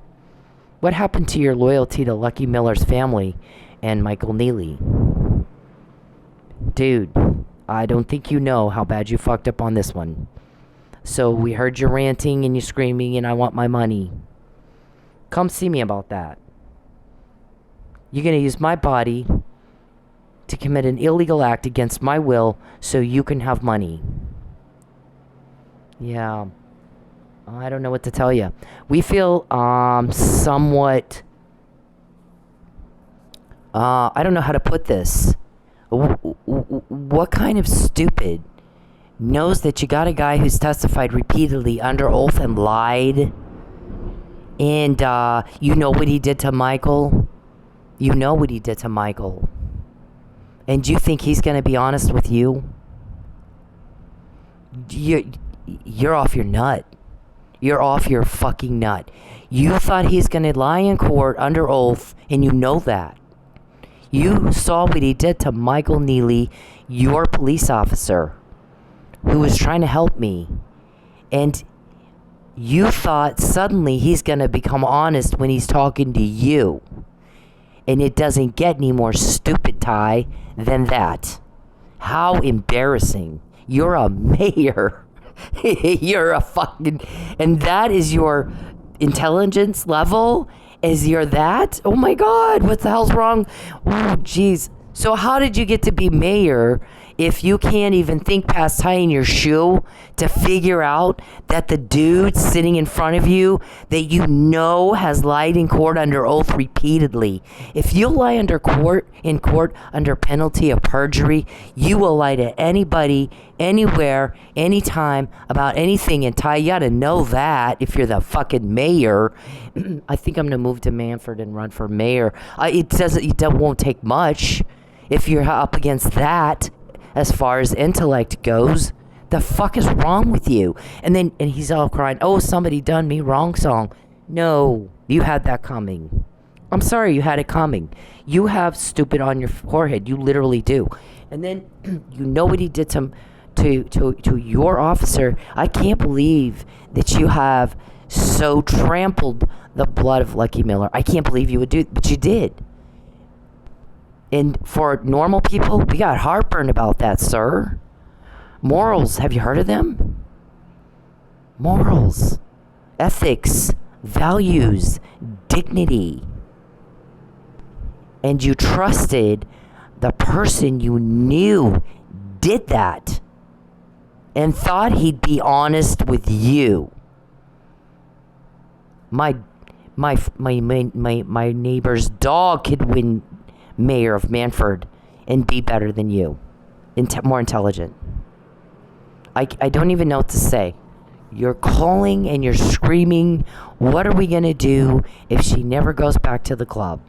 What happened to your loyalty to Lucky Miller's family and Michael Nealey? Dude, I don't think you know how bad you fucked up on this one. So we heard you ranting and you screaming and I want my money. Come see me about that. You're going to use my body to commit an illegal act against my will so you can have money. Yeah. I don't know what to tell you. We feel somewhat... I don't know how to put this. What kind of stupid knows that you got a guy who's testified repeatedly under oath and lied? And you know what he did to Michael? You know what he did to Michael. And you think he's going to be honest with you? You're off your nut. You're off your fucking nut. You thought he's going to lie in court under oath, and you know that. You saw what he did to Michael Nealey, your police officer, who was trying to help me. And you thought suddenly he's going to become honest when he's talking to you. And it doesn't get any more stupid, Ty, than that. How embarrassing. You're a mayor. You're a fucking... And that is your intelligence level? Is you're that? Oh my God, what the hell's wrong? Oh, jeez. So how did you get to be mayor if you can't even think past tying your shoe to figure out that the dude sitting in front of you that you know has lied in court under oath repeatedly? If you lie in court under penalty of perjury, you will lie to anybody, anywhere, anytime about anything. And Ty, you gotta know that if you're the fucking mayor. I think I'm gonna move to Manford and run for mayor. It won't take much if you're up against that. As far as intellect goes, the fuck is wrong with you? And he's all crying, oh, somebody done me wrong song. No, you had that coming. I'm sorry, you had it coming. You have stupid on your forehead. You literally do. And then you know what he did to your officer. I can't believe that you have so trampled the blood of Lucky Miller. I can't believe you would do it, but you did. And for normal people, we got heartburn about that, sir. Morals, have you heard of them? Morals, ethics, values, dignity. And you trusted the person you knew did that and thought he'd be honest with you. My neighbor's dog could win mayor of Manford and be better than you, more intelligent. I don't even know what to say. You're calling and you're screaming, what are we going to do if she never goes back to the club?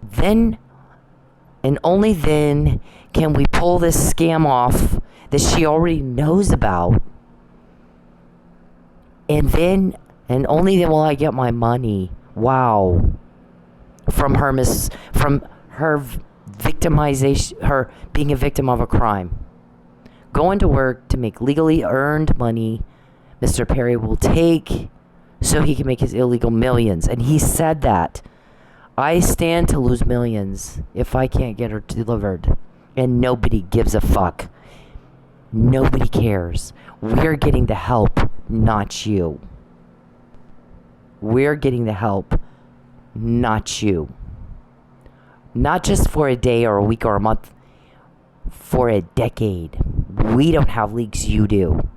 Then, and only then, can we pull this scam off that she already knows about. And then, and only then will I get my money. Wow. From her victimization, her being a victim of a crime. Going to work to make legally earned money Mr. Perry will take so he can make his illegal millions. And he said that. I stand to lose millions if I can't get her delivered. And nobody gives a fuck. Nobody cares. We're getting the help, not you. We're getting the help, not you. Not just for a day or a week or a month, for a decade. We don't have leaks, you do.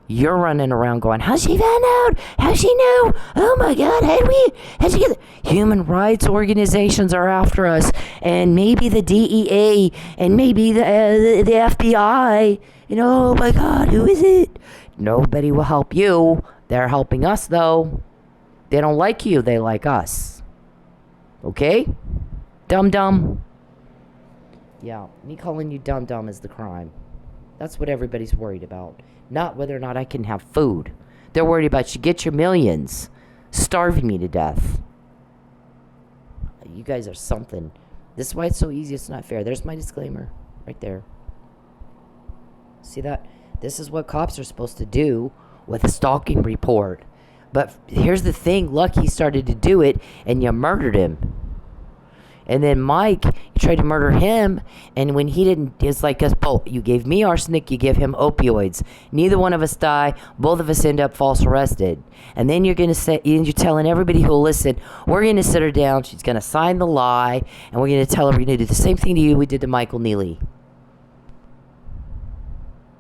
You're running around going, how'd she find out? How'd she know? Oh my God, how'd she get it? Human rights organizations are after us, and maybe the DEA, and maybe the FBI. You know, oh my God, who is it? Nobody will help you. They're helping us, though. They don't like you, they like us. Okay? Dum-dum. Yeah, me calling you dum-dum is the crime. That's what everybody's worried about. Not whether or not I can have food. They're worried about you get your millions. Starving me to death. You guys are something. This is why it's so easy, it's not fair. There's my disclaimer. Right there. See that? This is what cops are supposed to do with a stalking report. But here's the thing. Lucky started to do it, and you murdered him. And then Mike, you tried to murder him, and when he didn't, it's like us both. You gave me arsenic, you give him opioids. Neither one of us die. Both of us end up false arrested. And then you're gonna say, you're telling everybody who'll listen, we're gonna sit her down. She's gonna sign the lie, and we're gonna tell her we're gonna do the same thing to you we did to Michael Nealey.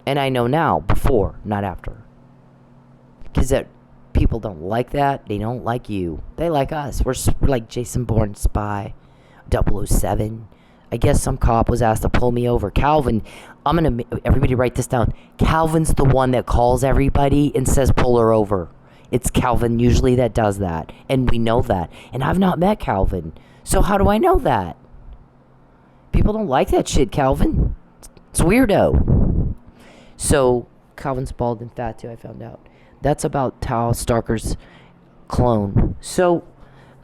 And I know now, before, not after, because that people don't like that. They don't like you. They like us. We're like Jason Bourne spy. 007. I guess some cop was asked to pull me over. Calvin, everybody write this down. Calvin's the one that calls everybody and says pull her over. It's Calvin usually that does that. And we know that. And I've not met Calvin. So how do I know that? People don't like that shit, Calvin. It's weirdo. So, Calvin's bald and fat too, I found out. That's about Tal Starker's clone. So,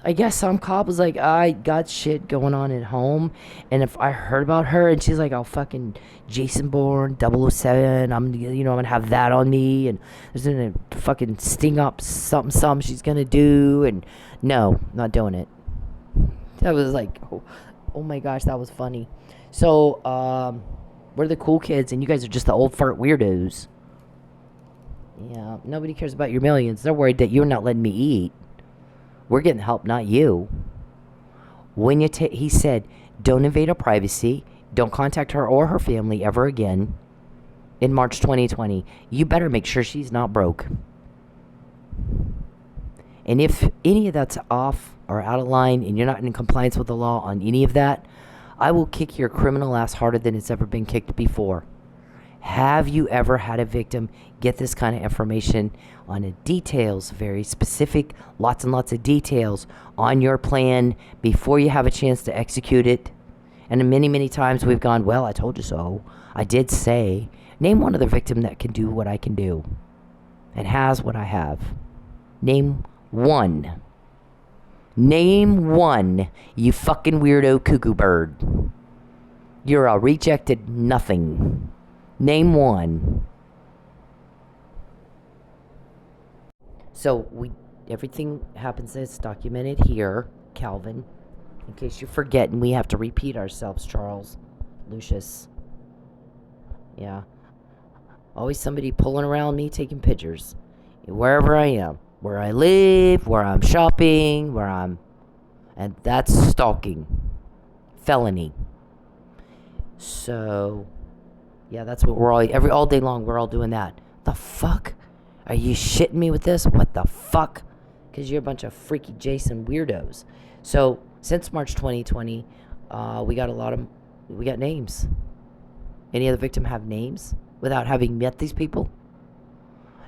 I guess some cop was like, I got shit going on at home, and if I heard about her, and she's like, oh, fucking Jason Bourne, 007, I'm gonna have that on me, and there's gonna fucking sting up something she's gonna do, and no, not doing it. That was like, oh my gosh, that was funny. So, we're the cool kids, and you guys are just the old fart weirdos. Yeah, nobody cares about your millions. They're worried that you're not letting me eat. We're getting help, not you. When he said, don't invade her privacy. Don't contact her or her family ever again. In March 2020, you better make sure she's not broke. And if any of that's off or out of line and you're not in compliance with the law on any of that, I will kick your criminal ass harder than it's ever been kicked before. Have you ever had a victim get this kind of information on a details, very specific, lots and lots of details on your plan before you have a chance to execute it? And many, many times we've gone, well, I told you so. I did say. Name one other victim that can do what I can do and has what I have. Name one. Name one, you fucking weirdo cuckoo bird. You're a rejected nothing. Name one. So everything happens as documented here, Calvin. In case you're forgetting, we have to repeat ourselves, Charles, Lucius. Yeah. Always somebody pulling around me, taking pictures. Wherever I am. Where I live, where I'm shopping, and that's stalking. Felony. So, yeah, that's what we're all day long, we're all doing that. The fuck? Are you shitting me with this? What the fuck? Because you're a bunch of freaky Jason weirdos. So, since March 2020, we got names. Any other victim have names without having met these people?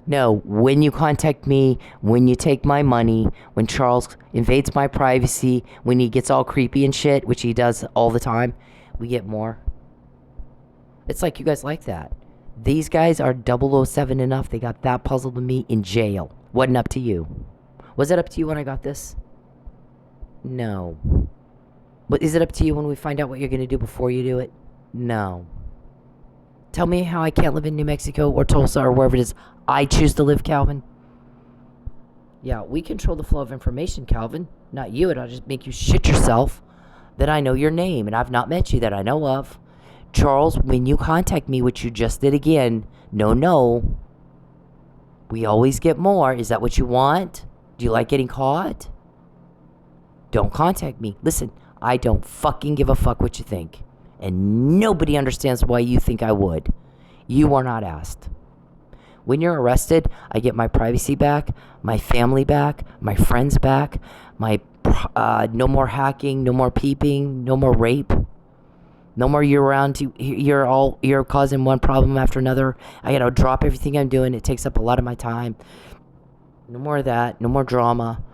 No, when you contact me, when you take my money, when Charles invades my privacy, when he gets all creepy and shit, which he does all the time, we get more. It's like you guys like that. These guys are 007 enough. They got that puzzle to me in jail. Wasn't up to you. Was it up to you when I got this? No. But is it up to you when we find out what you're going to do before you do it? No. Tell me how I can't live in New Mexico or Tulsa or wherever it is I choose to live, Calvin. Yeah, we control the flow of information, Calvin. Not you. It'll just make you shit yourself that I know your name and I've not met you that I know of. Charles, when you contact me, which you just did again, no. We always get more. Is that what you want? Do you like getting caught? Don't contact me. Listen, I don't fucking give a fuck what you think. And nobody understands why you think I would. You are not asked. When you're arrested, I get my privacy back, my family back, my friends back, my no more hacking, no more peeping, no more rape, no more you're causing one problem after another. I gotta drop everything I'm doing. It takes up a lot of my time. No more of that. No more drama.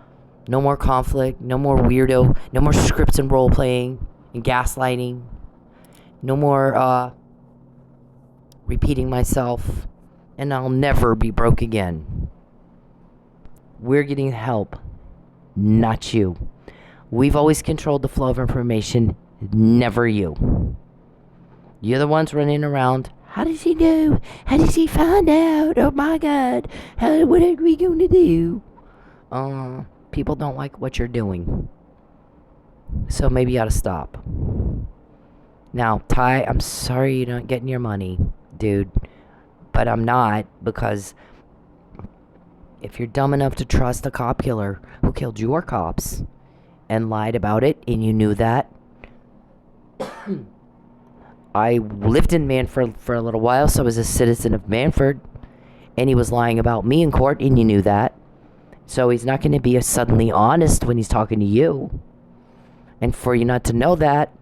No more conflict. No more weirdo. No more scripts and role playing and gaslighting. No more repeating myself. And I'll never be broke again. We're getting help, not you. We've always controlled the flow of information, never you. You're the ones running around. How does he know? How does he find out? Oh my God. What are we going to do? People don't like what you're doing. So maybe you ought to stop. Now, Ty, I'm sorry you're not getting your money, dude. But I'm not, because if you're dumb enough to trust a cop killer who killed your cops and lied about it, and you knew that, I lived in Manford for a little while, so I was a citizen of Manford, and he was lying about me in court, and you knew that. So he's not going to be suddenly honest when he's talking to you. And for you not to know that,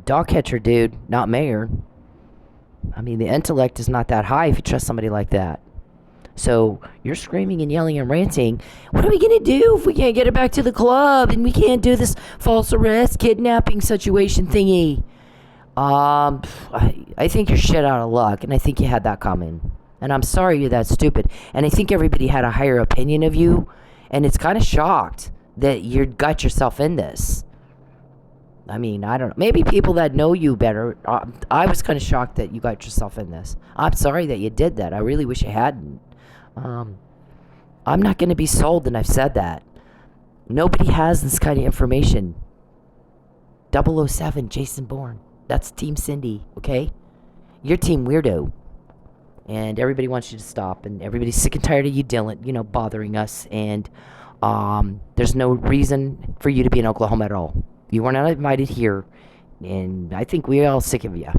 dog catcher, dude, not mayor. I mean, the intellect is not that high if you trust somebody like that. So you're screaming and yelling and ranting. What are we going to do if we can't get her back to the club and we can't do this false arrest, kidnapping situation thingy? I think you're shit out of luck, and I think you had that coming. And I'm sorry you're that stupid. And I think everybody had a higher opinion of you, and it's kind of shocked that you got yourself in this. I mean, I don't know. Maybe people that know you better. I was kind of shocked that you got yourself in this. I'm sorry that you did that. I really wish you hadn't. I'm not going to be sold, and I've said that. Nobody has this kind of information. 007, Jason Bourne. That's Team Cindy, okay? You're Team Weirdo. And everybody wants you to stop, and everybody's sick and tired of you, Dylan, bothering us. And there's no reason for you to be in Oklahoma at all. You were not invited here, and I think we're all sick of you.